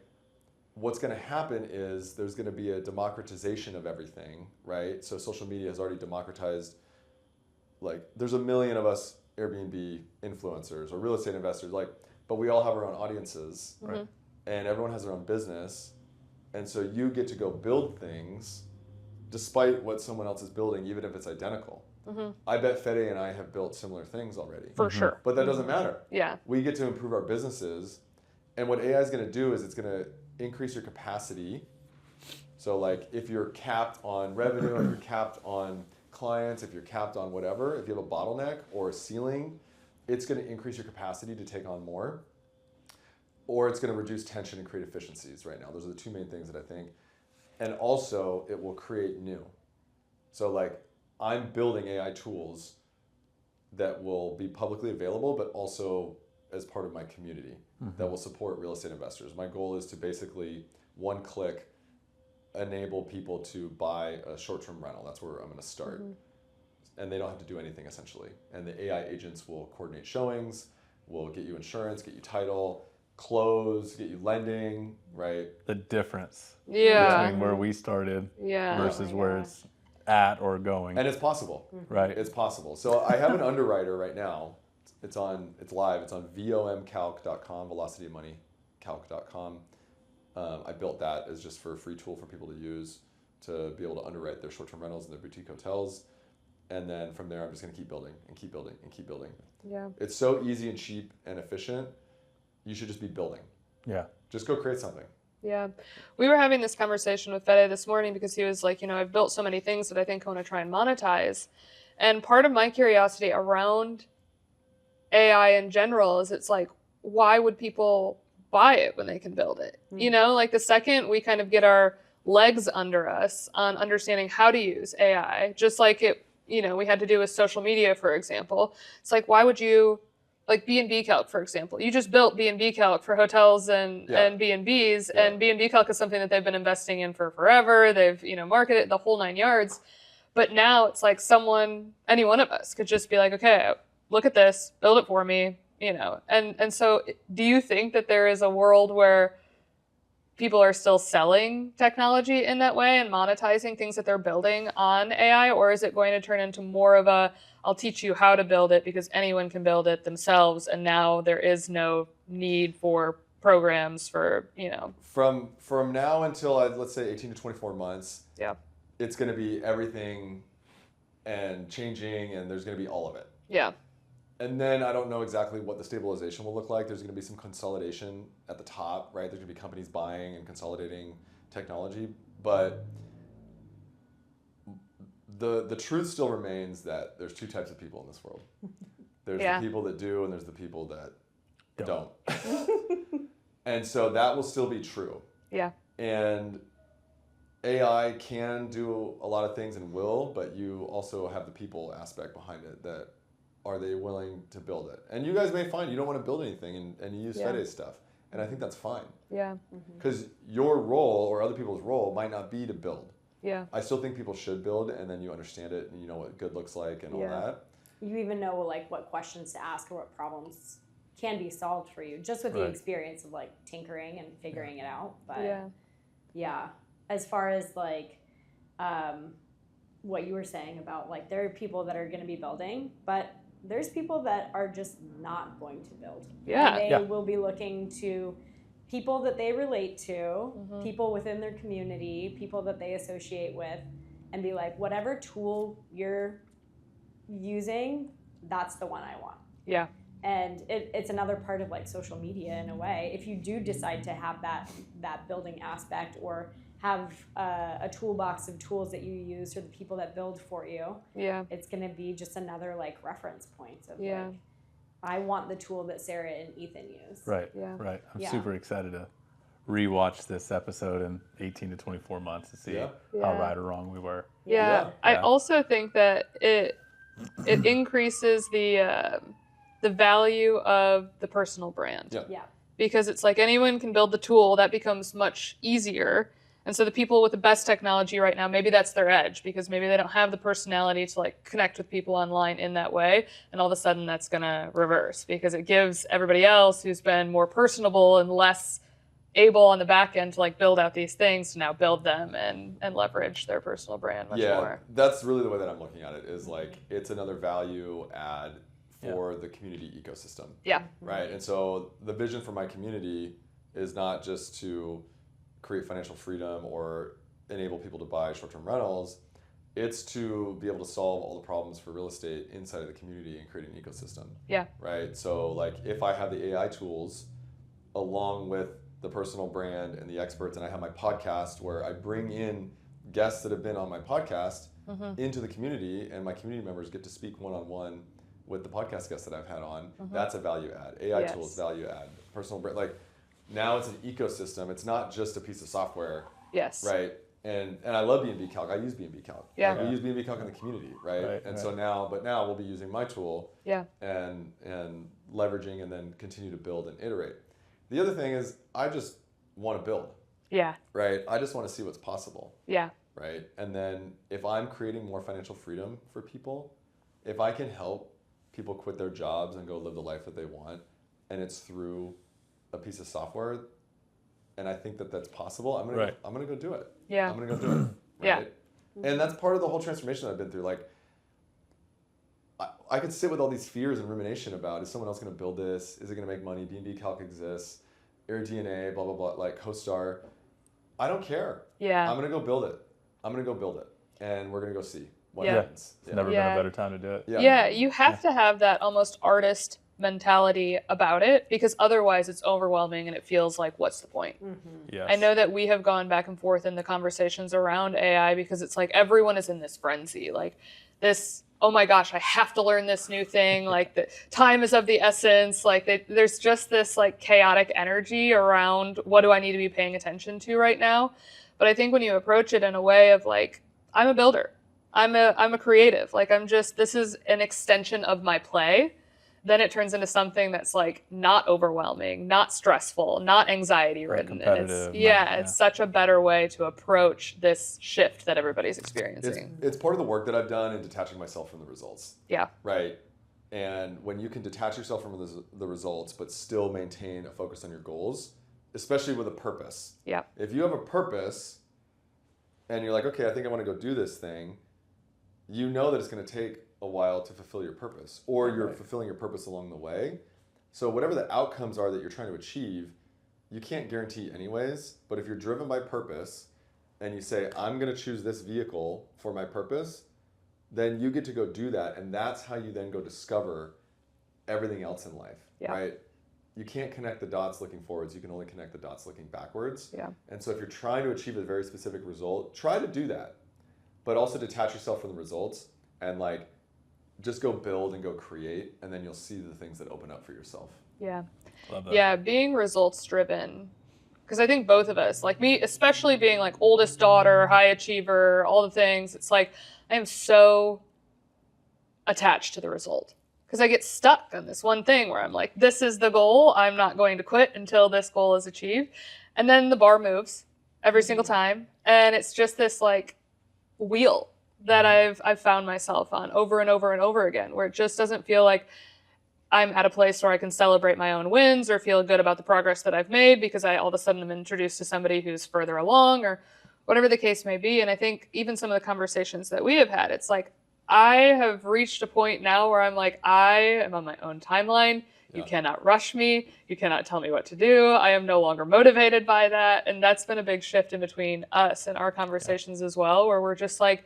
what's going to happen is there's going to be a democratization of everything, right? So social media has already democratized. Like, there's a million of us Airbnb influencers or real estate investors, like, but we all have our own audiences, right? And everyone has their own business, and so you get to go build things, despite what someone else is building, even if it's identical. I bet Fede and I have built similar things already. For sure. But that doesn't matter. Yeah. We get to improve our businesses. And what AI is going to do is it's going to increase your capacity. So like, if you're capped on revenue, if you're capped on clients, if you're capped on whatever, if you have a bottleneck or a ceiling, it's going to increase your capacity to take on more. Or it's going to reduce tension and create efficiencies right now. Those are the 2 main things that I think. And also, it will create new. So like, I'm building AI tools that will be publicly available, but also as part of my community that will support real estate investors. My goal is to basically one click enable people to buy a short-term rental. That's where I'm going to start. And they don't have to do anything essentially. And the AI agents will coordinate showings, will get you insurance, get you title, close, get you lending, right? The difference Yeah. between where we started Yeah. versus where it's at or going. And it's possible. Right. It's possible. So I have an underwriter right now It's live. It's on vomcalc.com, velocityofmoneycalc.com. I built that as just for a free tool for people to use to be able to underwrite their short-term rentals and their boutique hotels. And then from there, I'm just going to keep building and keep building and keep building. Yeah. It's so easy and cheap and efficient. You should just be building. Yeah. Just go create something. Yeah. We were having this conversation with Fede this morning because he was like, I've built so many things that I think I want to try and monetize. And part of my curiosity around AI in general is it's like, why would people buy it when they can build it? Mm. Like the second we kind of get our legs under us on understanding how to use AI, just like it, we had to do with social media, for example. It's like, why would you, like B&B Calc, for example, you just built B&B Calc for hotels and B&Bs, and B&B Calc is something that they've been investing in for forever. They've, marketed the whole 9 yards. But now it's like any one of us could just be like, okay, look at this, build it for me, And so do you think that there is a world where people are still selling technology in that way and monetizing things that they're building on AI? Or is it going to turn into more of I'll teach you how to build it because anyone can build it themselves, and now there is no need for programs for, From now until, let's say, 18 to 24 months, it's going to be everything and changing, and there's going to be all of it. Yeah. And then I don't know exactly what the stabilization will look like. There's going to be some consolidation at the top, right? There's going to be companies buying and consolidating technology. But the truth still remains that there's two types of people in this world. There's the people that do, and there's the people that don't. And so that will still be true. Yeah. And AI can do a lot of things and will, but you also have the people aspect behind it. That are they willing to build it? And you guys may find you don't want to build anything and you use Fede's stuff. And I think that's fine. Yeah. Because your role or other people's role might not be to build. Yeah. I still think people should build, and then you understand it and you know what good looks like and all that. You even know like what questions to ask or what problems can be solved for you just with the experience of like tinkering and figuring it out. But as far as like what you were saying about like there are people that are going to be building, but there's people that are just not going to build. Yeah. And they will be looking to people that they relate to, people within their community, people that they associate with, and be like, whatever tool you're using, that's the one I want. Yeah. And it's another part of like social media in a way. If you do decide to have that building aspect or have a toolbox of tools that you use or the people that build for you, it's going to be just another like reference point of like, I want the tool that Sarah and Ethan use. Right. I'm super excited to rewatch this episode in 18 to 24 months to see how right or wrong we were. I also think that it increases the value of the personal brand. Because it's like anyone can build the tool, that becomes much easier. And so the people with the best technology right now, maybe that's their edge because maybe they don't have the personality to like connect with people online in that way. And all of a sudden that's going to reverse because it gives everybody else who's been more personable and less able on the back end to like build out these things to now build them and leverage their personal brand much more. That's really the way that I'm looking at it is like it's another value add for the community ecosystem. Right. And so the vision for my community is not just to create financial freedom or enable people to buy short-term rentals. It's to be able to solve all the problems for real estate inside of the community and create an ecosystem. Right. So like if I have the AI tools along with the personal brand and the experts, and I have my podcast where I bring in guests that have been on my podcast into the community, and my community members get to speak one-on-one with the podcast guests that I've had on, that's a value add. AI tools, value add. Personal brand, like now it's an ecosystem. It's not just a piece of software. Right. And I love B&B Calc. I use B&B Calc. Like we use B&B Calc in the community, right? So now we'll be using my tool and leveraging and then continue to build and iterate. The other thing is I just want to build. Right. I just want to see what's possible. Right. And then if I'm creating more financial freedom for people, if I can help people quit their jobs and go live the life that they want, and it's through a piece of software, and I think that that's possible, I'm gonna go do it. I'm gonna go do it. Right? And that's part of the whole transformation I've been through. Like, I could sit with all these fears and rumination about, is someone else going to build this? Is it going to make money? B&B Calc exists. AirDNA, blah, blah, blah, like CoStar. I don't care. Yeah. I'm going to go build it. And we're going to go see what Yeah. happens. It's never been a better time to do it. Yeah, you have to have that almost artist mentality about it, because otherwise it's overwhelming and it feels like, what's the point? Yes. I know that we have gone back and forth in the conversations around AI, because it's like everyone is in this frenzy, like this, oh my gosh, I have to learn this new thing, like the time is of the essence, like there's just this like chaotic energy around what do I need to be paying attention to right now. But I think when you approach it in a way of like, I'm a builder, I'm a creative, like this is an extension of my play, then it turns into something that's like not overwhelming, not stressful, not anxiety ridden. And it's such a better way to approach this shift that everybody's experiencing. It's part of the work that I've done in detaching myself from the results. Yeah. Right. And when you can detach yourself from the results, but still maintain a focus on your goals, especially with a purpose. Yeah. If you have a purpose and you're like, okay, I think I want to go do this thing, you know that it's going to take a while to fulfill your purpose, or you're fulfilling your purpose along the way. So whatever the outcomes are that you're trying to achieve, you can't guarantee anyways. But if you're driven by purpose and you say, I'm going to choose this vehicle for my purpose, then you get to go do that. And that's how you then go discover everything else in life, right? You can't connect the dots looking forwards. You can only connect the dots looking backwards. Yeah. And so if you're trying to achieve a very specific result, try to do that, but also detach yourself from the results and like, just go build and go create, and then you'll see the things that open up for yourself. Yeah. Love that. Yeah, being results driven. Because I think both of us, like me, especially being like oldest daughter, high achiever, all the things, it's like I am so attached to the result. Because I get stuck on this one thing where I'm like, this is the goal. I'm not going to quit until this goal is achieved. And then the bar moves every single time. And it's just this like wheel that I've found myself on over and over and over again, where it just doesn't feel like I'm at a place where I can celebrate my own wins or feel good about the progress that I've made because I all of a sudden am introduced to somebody who's further along or whatever the case may be. And I think even some of the conversations that we have had, it's like, I have reached a point now where I'm like, I am on my own timeline. You cannot rush me. You cannot tell me what to do. I am no longer motivated by that. And that's been a big shift in between us and our conversations as well, where we're just like,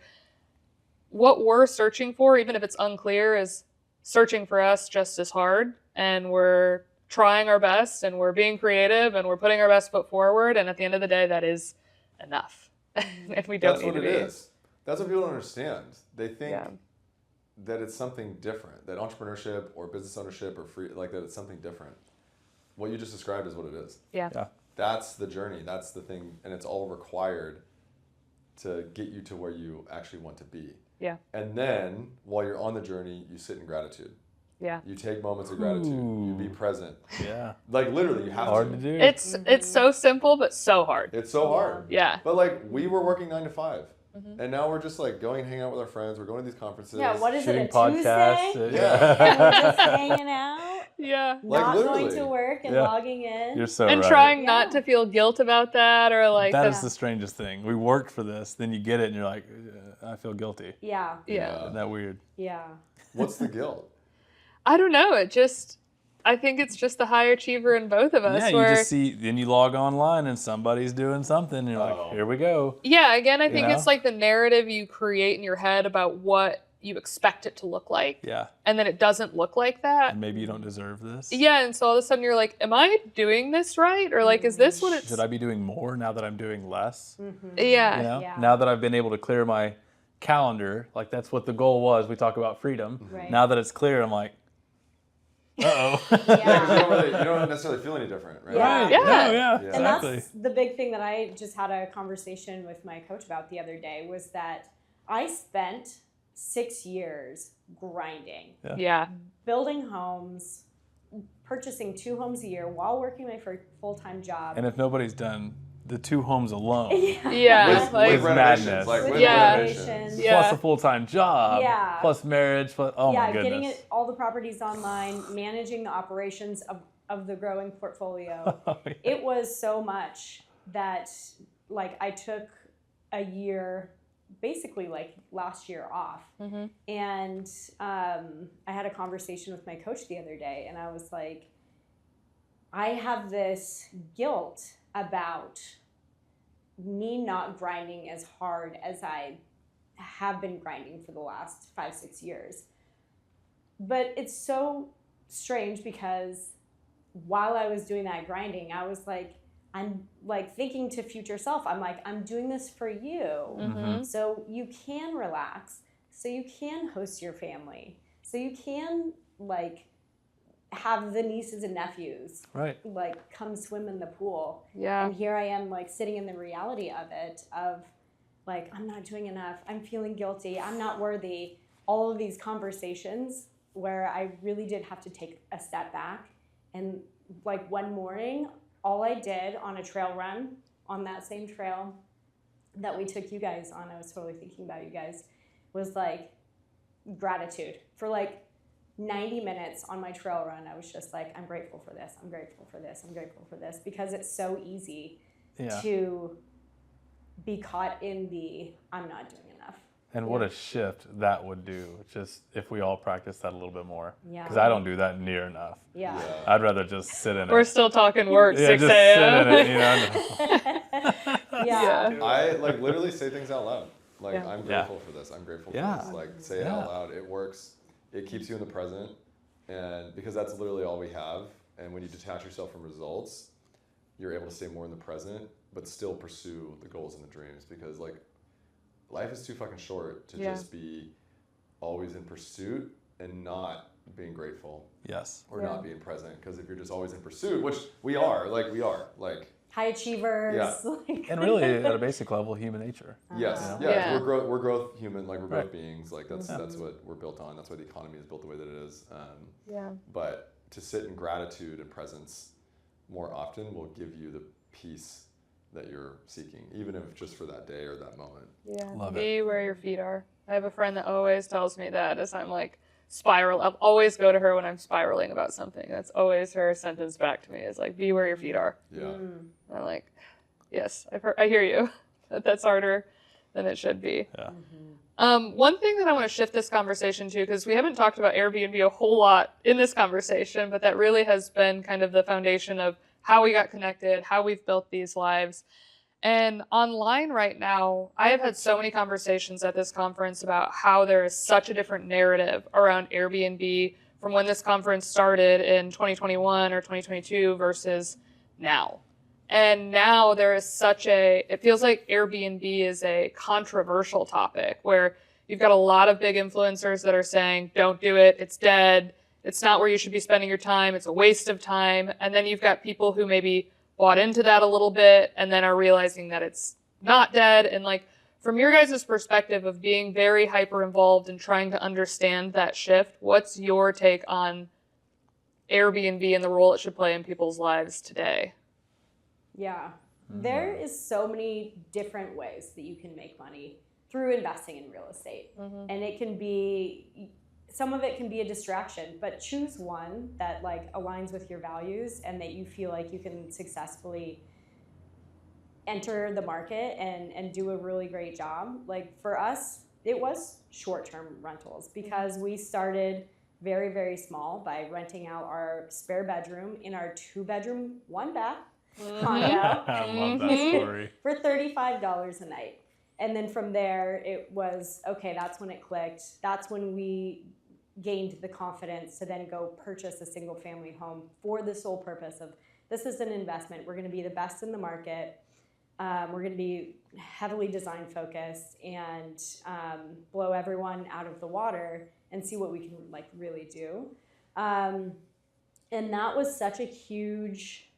what we're searching for, even if it's unclear, is searching for us just as hard. And we're trying our best and we're being creative and we're putting our best foot forward. And at the end of the day, that is enough. And we don't need to be. That's what it is. That's what people don't understand. They think that it's something different, that entrepreneurship or business ownership or free, like that it's something different. What you just described is what it is. Yeah. That's the journey. That's the thing. And it's all required to get you to where you actually want to be. Yeah. And then while you're on the journey, you sit in gratitude. Yeah. You take moments of gratitude. You be present. Yeah. Like literally, you have Hard to. to do. It's so simple, but so hard. It's so hard. Yeah. But like we were working 9 to 5. And now we're just like going and hanging out with our friends. We're going to these conferences. Yeah, what is Shooting it, a podcasts. Tuesday? Yeah. And we're just hanging out, Yeah. Like not literally. going to work and logging in. You're so And right. trying not to feel guilt about that or like That is the strangest thing. We worked for this, then you get it and you're like, I feel guilty. Yeah. Yeah. Isn't that weird? Yeah. What's the guilt? I don't know. I think it's just the high achiever in both of us. Yeah, where, you just see, then you log online and somebody's doing something and you're like, here we go. Yeah, again, I think know? it's like the narrative you create in your head about what you expect it to look like. Yeah. And then it doesn't look like that. And maybe you don't deserve this. Yeah, and so all of a sudden you're like, am I doing this right? Or like, is this what it's... Should I be doing more now that I'm doing less? Yeah. You know? Yeah. Now that I've been able to clear my calendar, like that's what the goal was. We talk about freedom. Right. Now that it's clear, I'm like, uh-oh. Yeah. You don't necessarily feel any different, right? Yeah. Right. Yeah. No, yeah. And Exactly. that's the big thing that I just had a conversation with my coach about the other day was that I spent 6 years grinding, Yeah. building homes, purchasing 2 homes a year while working my full-time job. And if nobody's done the 2 homes alone, Yeah. With like, renovations, madness. like With with renovations. renovations. Yeah. plus a full-time job, Yeah. plus marriage, plus, oh my yeah, goodness. getting all the properties online, managing the operations of the growing portfolio. Oh, yeah. It was so much that like I took a year basically like last year off. And I had a conversation with my coach the other day, and I was like, I have this guilt about me not grinding as hard as I have been grinding for the last 5-6 years. But it's so strange because while I was doing that grinding, I was like, I'm like thinking to future self, I'm like, I'm doing this for you. So you can relax, so you can host your family, so you can like have the nieces and nephews like come swim in the pool. And here I am like sitting in the reality of it, of like, I'm not doing enough, I'm feeling guilty, I'm not worthy. All of these conversations where I really did have to take a step back. And like one morning, all I did on a trail run on that same trail that we took you guys on, I was totally thinking about you guys, was like gratitude. For like 90 minutes on my trail run, I was just like, I'm grateful for this, I'm grateful for this, I'm grateful for this, because it's so easy to be caught in the I'm not doing enough. And what a shift that would do, just if we all practice that a little bit more. Yeah. Because I don't do that near enough. Yeah. I'd rather just sit in it. We're still talking work, 6 just a.m. sit in it, Yeah. I like literally say things out loud. Like, I'm grateful for this. I'm grateful for this. Like, say it out loud. It works. It keeps you in the present. And because that's literally all we have. And when you detach yourself from results, you're able to stay more in the present, but still pursue the goals and the dreams. Because like, life is too fucking short to just be always in pursuit and not being grateful. Or not being present. Because if you're just always in pursuit, which we are, like high achievers. Like. And really, at a basic level, human nature. We're growth human, like we're growth beings. Like that's what we're built on. That's why the economy is built the way that it is. But to sit in gratitude and presence more often will give you the peace that you're seeking, even if just for that day or that moment. Be where your feet are. I have a friend that always tells me that as I'm like spiral. I'll always go to her when I'm spiraling about something. That's always her sentence back to me, is like, be where your feet are. And I'm like, yes, I hear you. That's harder than it should be. One thing that I want to shift this conversation to, because we haven't talked about Airbnb a whole lot in this conversation, but that really has been kind of the foundation of how we got connected, how we've built these lives. And online right now, I have had so many conversations at this conference about how there is such a different narrative around Airbnb from when this conference started in 2021 or 2022 versus now. And now there is it feels like Airbnb is a controversial topic where you've got a lot of big influencers that are saying, don't do it, it's dead, it's not where you should be spending your time, it's a waste of time. And then you've got people who maybe bought into that a little bit and then are realizing that it's not dead. And like, from your guys' perspective of being very hyper involved and trying to understand that shift, what's your take on Airbnb and the role it should play in people's lives today? There is so many different ways that you can make money through investing in real estate. And it can be, some of it can be a distraction, but choose one that like aligns with your values and that you feel like you can successfully enter the market and do a really great job. Like for us, it was short-term rentals because we started very, very small by renting out our spare bedroom in our 2-bedroom, 1-bath condo. I love that story. For $35 a night. And then from there, it was, okay, that's when it clicked. That's when we gained the confidence to then go purchase a single family home for the sole purpose of, this is an investment. We're going to be the best in the market. We're going to be heavily design focused and blow everyone out of the water and see what we can like really do. And that was such a huge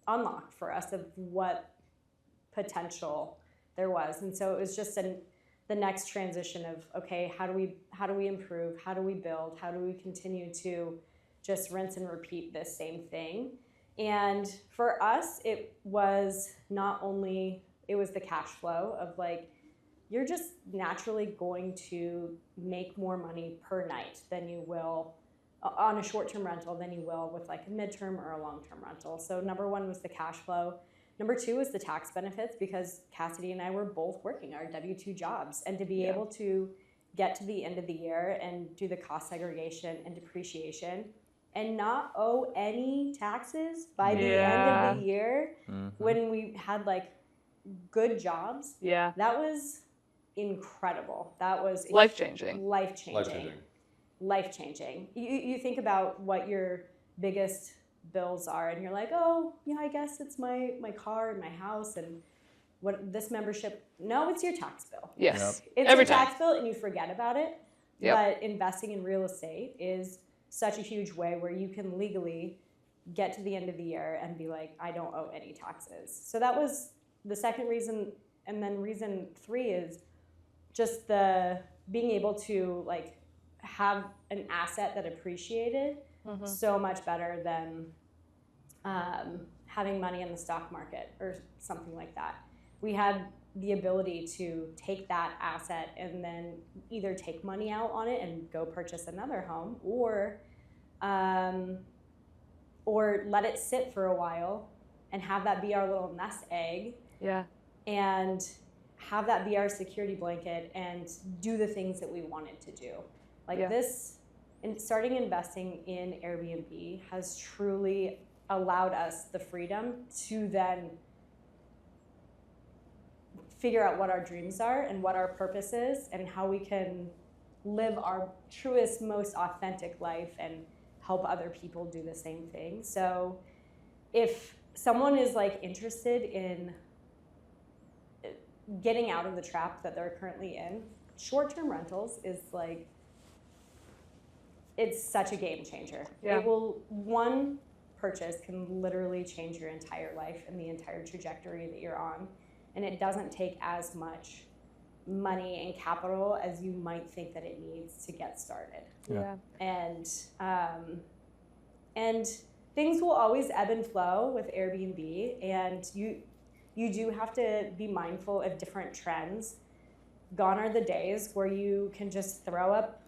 unlock for us of what potential there was. And so it was just the next transition of, okay, how do we improve? How do we build? How do we continue to just rinse and repeat this same thing? And for us, it was not only, it was the cash flow of like, you're just naturally going to make more money per night than you will on a short-term rental than you will with like a midterm or a long-term rental. So number one was the cash flow. Number 2 is the tax benefits, because Cassidy and I were both working our W-2 jobs, and to be able to get to the end of the year and do the cost segregation and depreciation and not owe any taxes by the end of the year when we had like good jobs. Yeah. That was incredible. That was life-changing. Life-changing. You think about what your biggest bills are, and you're like, oh, yeah, I guess it's my car and my house and what this membership. No, it's your tax bill. Yes. It's Every your tax bill, and you forget about it. Yep. But investing in real estate is such a huge way where you can legally get to the end of the year and be like, I don't owe any taxes. So that was the second reason. And then reason 3 is just the being able to like have an asset that appreciated so much better than having money in the stock market or something like that. We had the ability to take that asset and then either take money out on it and go purchase another home, or let it sit for a while and have that be our little nest egg. Yeah. And have that be our security blanket and do the things that we wanted to do. Like this, and starting investing in Airbnb has truly allowed us the freedom to then figure out what our dreams are and what our purpose is and how we can live our truest, most authentic life and help other people do the same thing. So if someone is like interested in getting out of the trap that they're currently in, short-term rentals is like, it's such a game changer. Yeah. It will, one purchase can literally change your entire life and the entire trajectory that you're on. And it doesn't take as much money and capital as you might think that it needs to get started. Yeah. And things will always ebb and flow with Airbnb, and you do have to be mindful of different trends. Gone are the days where you can just throw up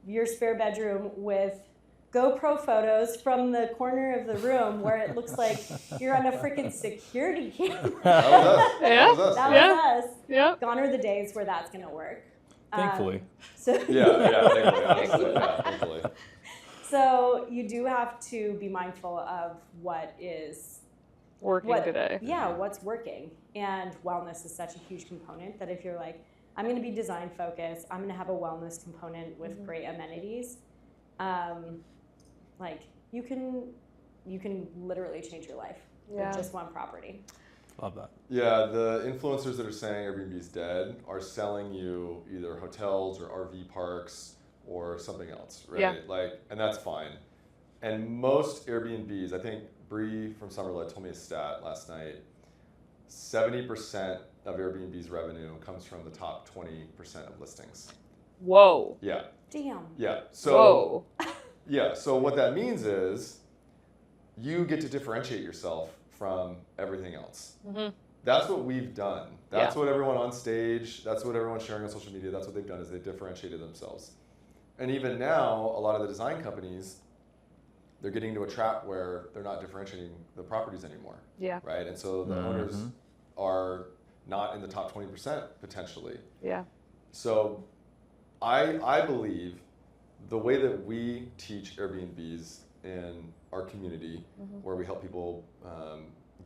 your spare bedroom with GoPro photos from the corner of the room where it looks like you're on a freaking security camera. That was us. Yeah. That was us. That Yeah. was us. Yeah. Gone are the days where that's going to work. Thankfully. Thankfully. So you do have to be mindful of what is Working today. Yeah, what's working. And wellness is such a huge component that if you're like, I'm going to be design focused, I'm going to have a wellness component with great amenities, like you can literally change your life with just one property. Love that. Yeah, the influencers that are saying Airbnb's dead are selling you either hotels or RV parks or something else, right? Yeah. Like, and that's fine. And most Airbnbs, I think Bree from Summerlet told me a stat last night, 70% of Airbnb's revenue comes from the top 20% of listings. Whoa. Yeah. Damn. Yeah. So Whoa. yeah, so what that means is you get to differentiate yourself from everything else. Mm-hmm. That's what we've done. That's what everyone on stage, that's what everyone's sharing on social media, that's what they've done is they've differentiated themselves. And even now, a lot of the design companies, they're getting into a trap where they're not differentiating the properties anymore. Yeah. Right? And so the owners are not in the top 20% potentially. Yeah. So I believe the way that we teach Airbnbs in our community, where we help people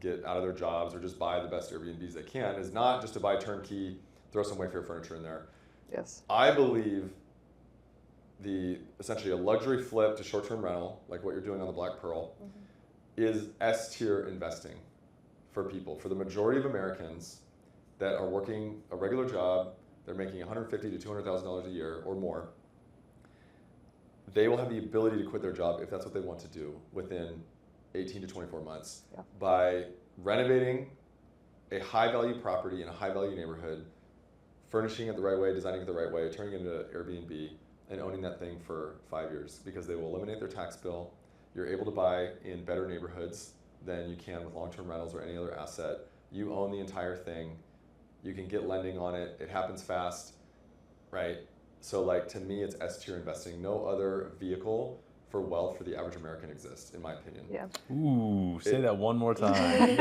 get out of their jobs or just buy the best Airbnbs they can, is not just to buy turnkey, throw some Wayfair furniture in there. Yes. I believe essentially a luxury flip to short-term rental, like what you're doing on the Black Pearl, is S-tier investing for people. For the majority of Americans that are working a regular job, they're making $150,000 to $200,000 a year or more, they will have the ability to quit their job if that's what they want to do within 18 to 24 months by renovating a high-value property in a high-value neighborhood, furnishing it the right way, designing it the right way, turning it into Airbnb, and owning that thing for 5 years, because they will eliminate their tax bill. You're able to buy in better neighborhoods than you can with long-term rentals or any other asset. You own the entire thing. You can get lending on it. It happens fast, right? So like, to me, it's S-tier investing. No other vehicle for wealth for the average American exists, in my opinion. Yeah. Ooh, say that one more time.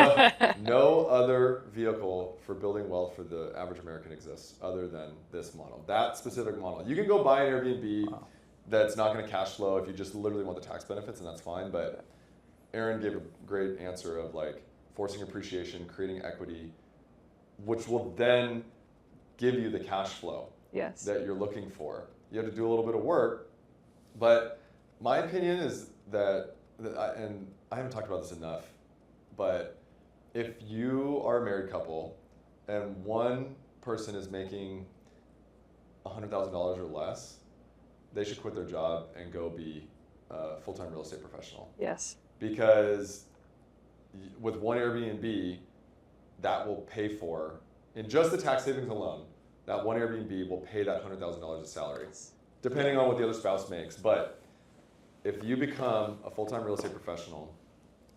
No other vehicle for building wealth for the average American exists other than this model, that specific model. You can go buy an Airbnb that's not going to cash flow if you just literally want the tax benefits, and that's fine. But Aaron gave a great answer of like forcing appreciation, creating equity, which will then give you the cash flow Yes. that you're looking for. You have to do a little bit of work, but my opinion is and I haven't talked about this enough, but if you are a married couple and one person is making $100,000 or less, they should quit their job and go be a full-time real estate professional. Yes. Because with one Airbnb, that will pay for, in just the tax savings alone, that one Airbnb will pay that $100,000 of salary, depending on what the other spouse makes. But if you become a full-time real estate professional,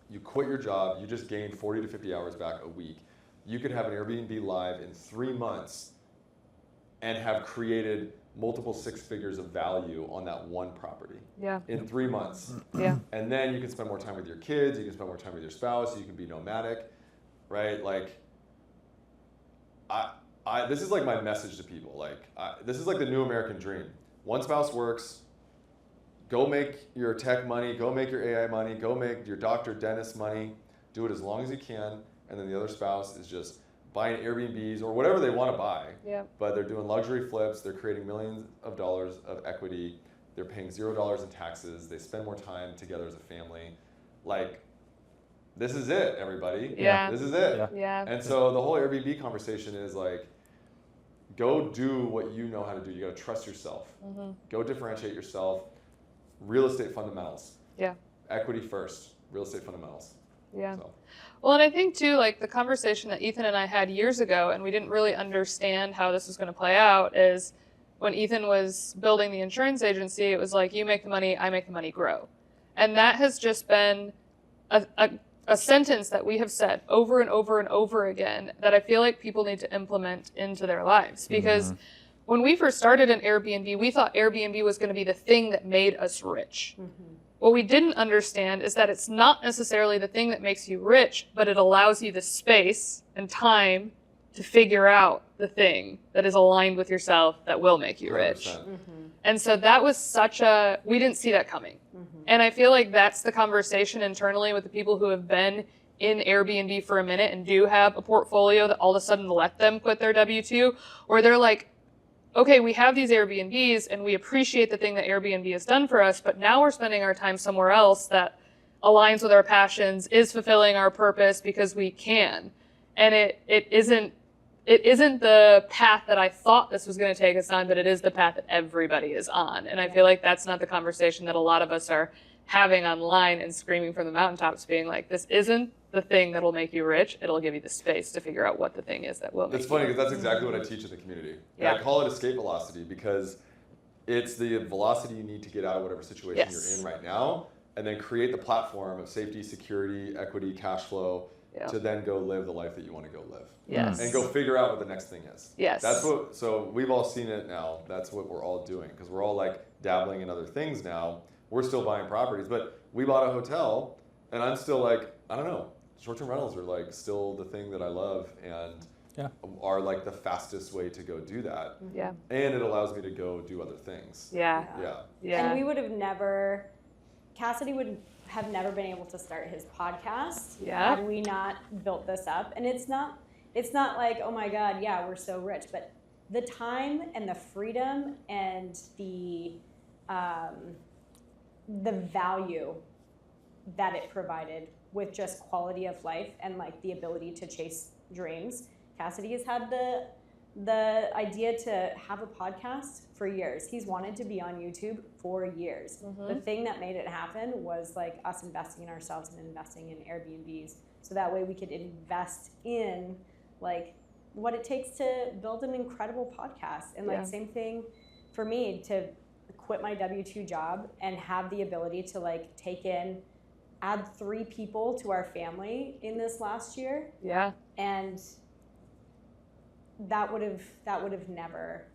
you quit your job, you just gain 40 to 50 hours back a week, you could have an Airbnb live in 3 months and have created multiple six figures of value on that one property. Yeah. In 3 months. Yeah. And then you can spend more time with your kids, you can spend more time with your spouse, you can be nomadic, right? Like, this is like my message to people. Like, this is like the new American dream. One spouse works, go make your tech money, go make your AI money, go make your doctor, dentist money, do it as long as you can, and then the other spouse is just buying Airbnbs or whatever they want to buy. Yeah. But they're doing luxury flips, they're creating millions of dollars of equity, they're paying $0 in taxes, they spend more time together as a family. Like, this is it, everybody. Yeah. This is it. Yeah. Yeah. And so the whole Airbnb conversation is like, go do what you know how to do. You got to trust yourself. Mm-hmm. Go differentiate yourself. Real estate fundamentals. Yeah. Equity first. Real estate fundamentals. Yeah. So. Well, and I think too, like the conversation that Ethan and I had years ago, and we didn't really understand how this was going to play out, is when Ethan was building the insurance agency, it was like, you make the money, I make the money, grow. And that has just been a sentence that we have said over and over and over again that I feel like people need to implement into their lives. Because when we first started an Airbnb, we thought Airbnb was going to be the thing that made us rich. Mm-hmm. What we didn't understand is that it's not necessarily the thing that makes you rich, but it allows you the space and time to figure out the thing that is aligned with yourself that will make you rich. 100%. Mm-hmm. And so that was we didn't see that coming. Mm-hmm. And I feel like that's the conversation internally with the people who have been in Airbnb for a minute and do have a portfolio that all of a sudden let them quit their W-2, or they're like, okay, we have these Airbnbs and we appreciate the thing that Airbnb has done for us, but now we're spending our time somewhere else that aligns with our passions, is fulfilling our purpose because we can. And it isn't the path that I thought this was going to take us on, but it is the path that everybody is on. And I feel like that's not the conversation that a lot of us are having online and screaming from the mountaintops, being like, this isn't the thing that'll make you rich. It'll give you the space to figure out what the thing is that will make you rich. It's funny because that's exactly what I teach in the community. Yeah. I call it escape velocity because it's the velocity you need to get out of whatever situation you're in right now, and then create the platform of safety, security, equity, cash flow, to then go live the life that you want to go live. Yes. And go figure out what the next thing is. Yes. So we've all seen it now. That's what we're all doing because we're all like dabbling in other things now. We're still buying properties, but we bought a hotel and I'm still like, I don't know, short-term rentals are like still the thing that I love and are like the fastest way to go do that. Yeah. And it allows me to go do other things. Yeah. And we would have never, Cassidy would have never been able to start his podcast had we not built this up. And it's not like, oh my God, we're so rich, but the time and the freedom and the value that it provided with just quality of life and like the ability to chase dreams. Cassidy has had the idea to have a podcast for years. He's wanted to be on YouTube for years. Mm-hmm. The thing that made it happen was like us investing in ourselves and investing in Airbnbs. So that way we could invest in like what it takes to build an incredible podcast. And like same thing for me to quit my W-2 job and have the ability to like add 3 people to our family in this last year. Yeah. And that would have never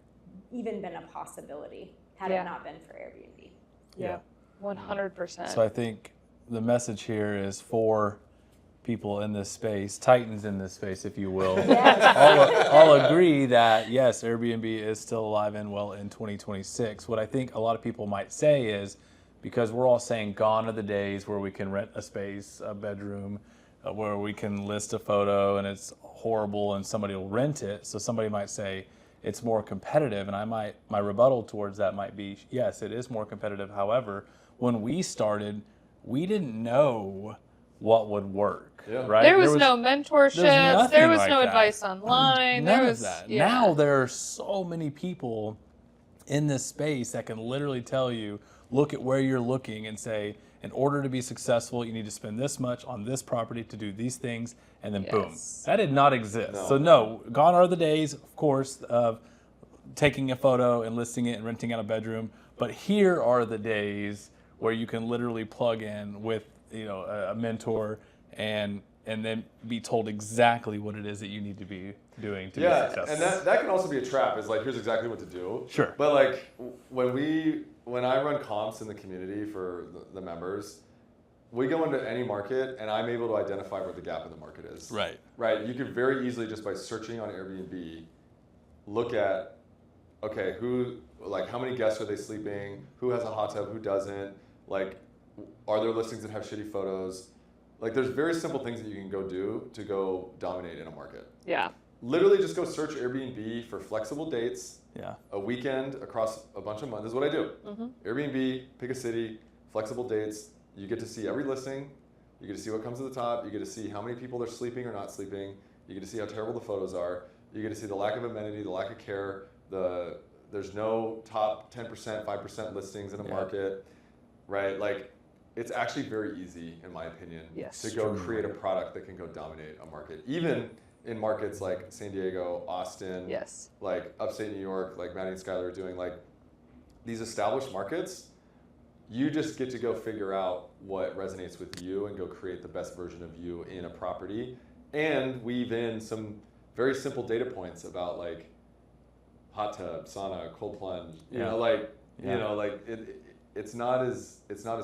even been a possibility had it not been for Airbnb. Yeah. 100%. So I think the message here is for people in this space, titans in this space, if you will, all agree that yes, Airbnb is still alive and well in 2026. What I think a lot of people might say is, because we're all saying gone are the days where we can rent a space, a bedroom, where we can list a photo and it's horrible and somebody will rent it. So somebody might say it's more competitive, and my rebuttal towards that might be, yes, it is more competitive. However, when we started, we didn't know what would work, right? There was no mentorship. There was like no that. advice online. None there of was, that. Yeah. Now there are so many people in this space that can literally tell you, look at where you're looking and say, in order to be successful, you need to spend this much on this property to do these things, and then boom. That did not exist. No. So no, gone are the days, of course, of taking a photo and listing it and renting out a bedroom. But here are the days where you can literally plug in with a mentor and then be told exactly what it is that you need to be doing to be successful. And that can also be a trap. Is like, here's exactly what to do. Sure. But like when I run comps in the community for the members, we go into any market and I'm able to identify where the gap in the market is. Right. Right. You could very easily, just by searching on Airbnb, look at, okay, how many guests are they sleeping? Who has a hot tub? Who doesn't? Like, are there listings that have shitty photos? Like, there's very simple things that you can go do to go dominate in a market. Yeah. Literally just go search Airbnb for flexible dates. Yeah. A weekend across a bunch of months. This is what I do. Mm-hmm. Airbnb, pick a city, flexible dates. You get to see every listing. You get to see what comes to the top. You get to see how many people are sleeping or not sleeping. You get to see how terrible the photos are. You get to see the lack of amenity, the lack of care. There's no top 10%, 5% listings in a market, right? Like, it's actually very easy, in my opinion, to go create a product that can go dominate a market. Even in markets like San Diego, Austin, like upstate New York, like Maddie and Skylar are doing, like these established markets, you just get to go figure out what resonates with you and go create the best version of you in a property, and weave in some very simple data points about like hot tub, sauna, cold plunge, you know, like it's not as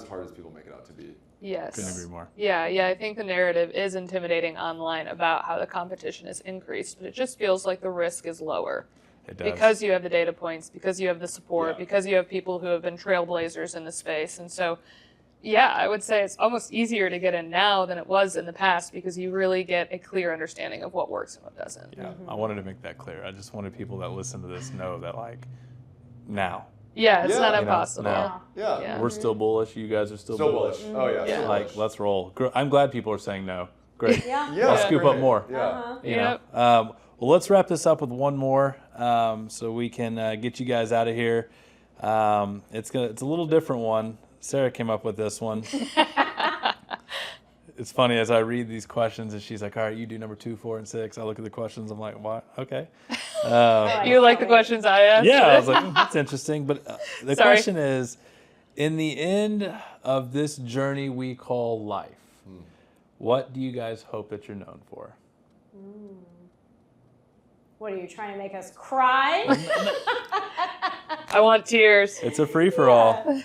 hard as people make it out to be. Yes. Couldn't agree more. Yeah, I think the narrative is intimidating online about how the competition is increased, but it just feels like the risk is lower. It does. Because you have the data points, because you have the support, because you have people who have been trailblazers in the space. And so, I would say it's almost easier to get in now than it was in the past, because you really get a clear understanding of what works and what doesn't. Yeah, I wanted to make that clear. I just wanted people that listen to this know that, like, now. Yeah, it's not impossible. Now. Yeah. We're still bullish. You guys are still bullish. Oh, yeah. Yeah. Still Like, bullish. let's roll. I'm glad people are saying no. Great. Yeah. I'll scoop up more. Yeah. You know? Well, let's wrap this up with one more, so we can get you guys out of here. It's a little different one. Sarah came up with this one. It's funny, as I read these questions, and she's like, all right, you do number 2, 4, and 6. I look at the questions. I'm like, what? Okay. You like the questions I asked? Yeah, I was like, that's interesting. But the question is, in the end of this journey we call life, what do you guys hope that you're known for? What, are you trying to make us cry? I want tears. It's a free-for-all.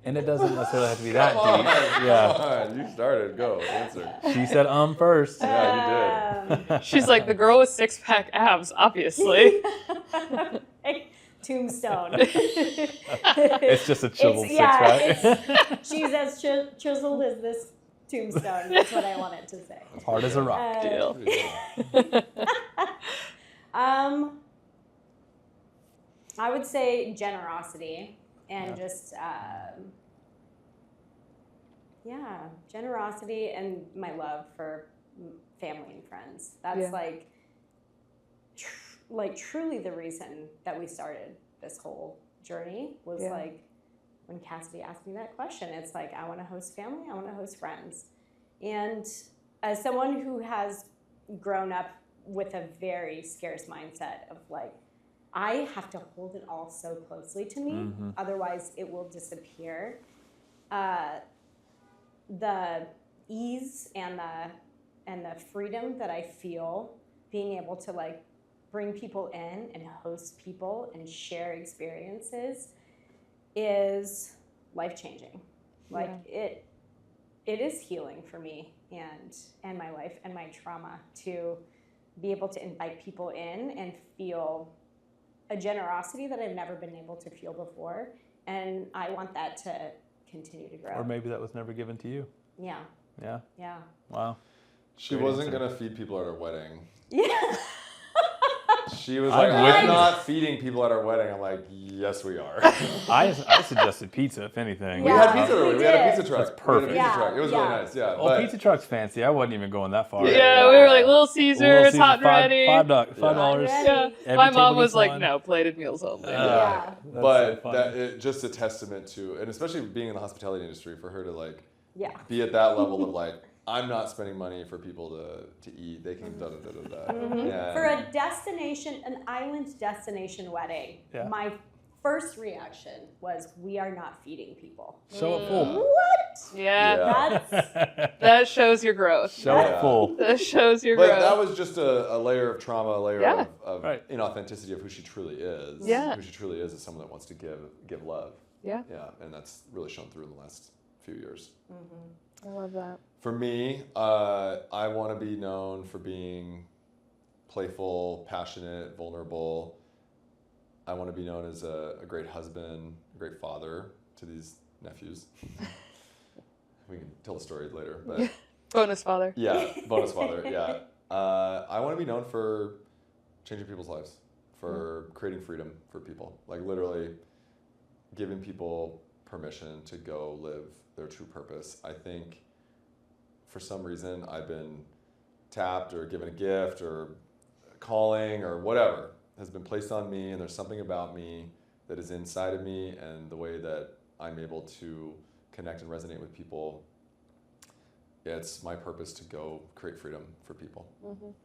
And it doesn't necessarily have to be that deep. Yeah. Come on, you started. Go, answer. She said first. Yeah, you did. She's like, the girl with six-pack abs, obviously. Tombstone. It's just a chiseled six-pack. She's as chiseled as this tombstone. That's what I wanted to say. Hard as a rock. Deal. I would say generosity and just generosity and my love for family and friends. That's like truly the reason that we started this whole journey was like when Cassidy asked me that question. It's like, I want to host family, I want to host friends. And as someone who has grown up with a very scarce mindset of like, I have to hold it all so closely to me, otherwise it will disappear. The ease and the freedom that I feel being able to like bring people in and host people and share experiences is life-changing. Like it is healing for me and my life and my trauma to be able to invite people in and feel a generosity that I've never been able to feel before. And I want that to continue to grow. Or maybe that was never given to you. Yeah. Yeah. Yeah. Wow. She Great wasn't answer. going to feed people at her wedding. Yeah. She was like, I'm not feeding people at our wedding. I'm like, yes, we are. I suggested pizza, if anything. We Yeah. had pizza earlier. We had a pizza truck. That's perfect. We had a pizza Yeah, truck. It was yeah. really nice. Yeah. Oh, pizza truck's fancy. I wasn't even going that far. Yeah, we were like Little Caesars, Little Caesars, hot and ready. $5. Yeah. Yeah. My mom was gets like, one. no, plated meals only. Yeah. That's But so funny. that just a testament to, and especially being in the hospitality industry, for her to like Yeah. be at that level of like, I'm not spending money for people to eat. They can da da da da da. Yeah. For a destination, an island destination wedding, Yeah. my first reaction was, we are not feeding people. Show it full. What? Yeah. That's That shows your growth. Show it Yeah. full. That shows your But growth. that was just a layer of trauma, a layer Yeah. of Right. inauthenticity of who she truly is. Yeah. Who she truly is someone that wants to give love. Yeah. Yeah, and that's really shown through in the last few years. I love that. For me, I want to be known for being playful, passionate, vulnerable. I want to be known as a great husband, a great father to these nephews. We can tell the story later, but Bonus father. yeah, bonus father. Yeah, I want to be known for changing people's lives, for creating freedom for people, like literally giving people permission to go live their true purpose. I think for some reason I've been tapped or given a gift or a calling or whatever has been placed on me, and there's something about me that is inside of me and the way that I'm able to connect and resonate with people. It's my purpose to go create freedom for people.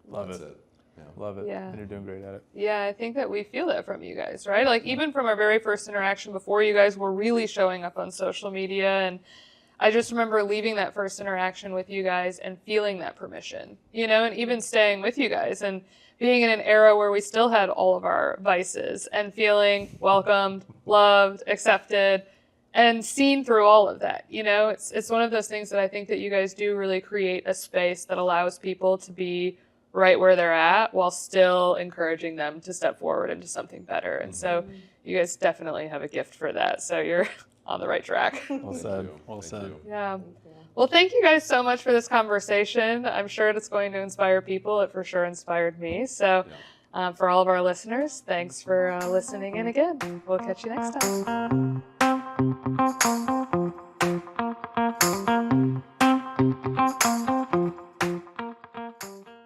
Love That's it. it. Yeah. Love it. Yeah. And you're doing great at it. Yeah, I think that we feel that from you guys, right? Like even from our very first interaction before you guys were really showing up on social media, and I just remember leaving that first interaction with you guys and feeling that permission, you know, and even staying with you guys and being in an era where we still had all of our vices and feeling welcomed, loved, accepted, and seen through all of that. You know, it's one of those things that I think that you guys do really create a space that allows people to be right where they're at while still encouraging them to step forward into something better. And so you guys definitely have a gift for that. So you're on the right track. Well said. Well Thank said. you. Yeah. Well, thank you guys so much for this conversation. I'm sure it's going to inspire people. It for sure inspired me. So for all of our listeners, thanks for listening in again. We'll catch you next time.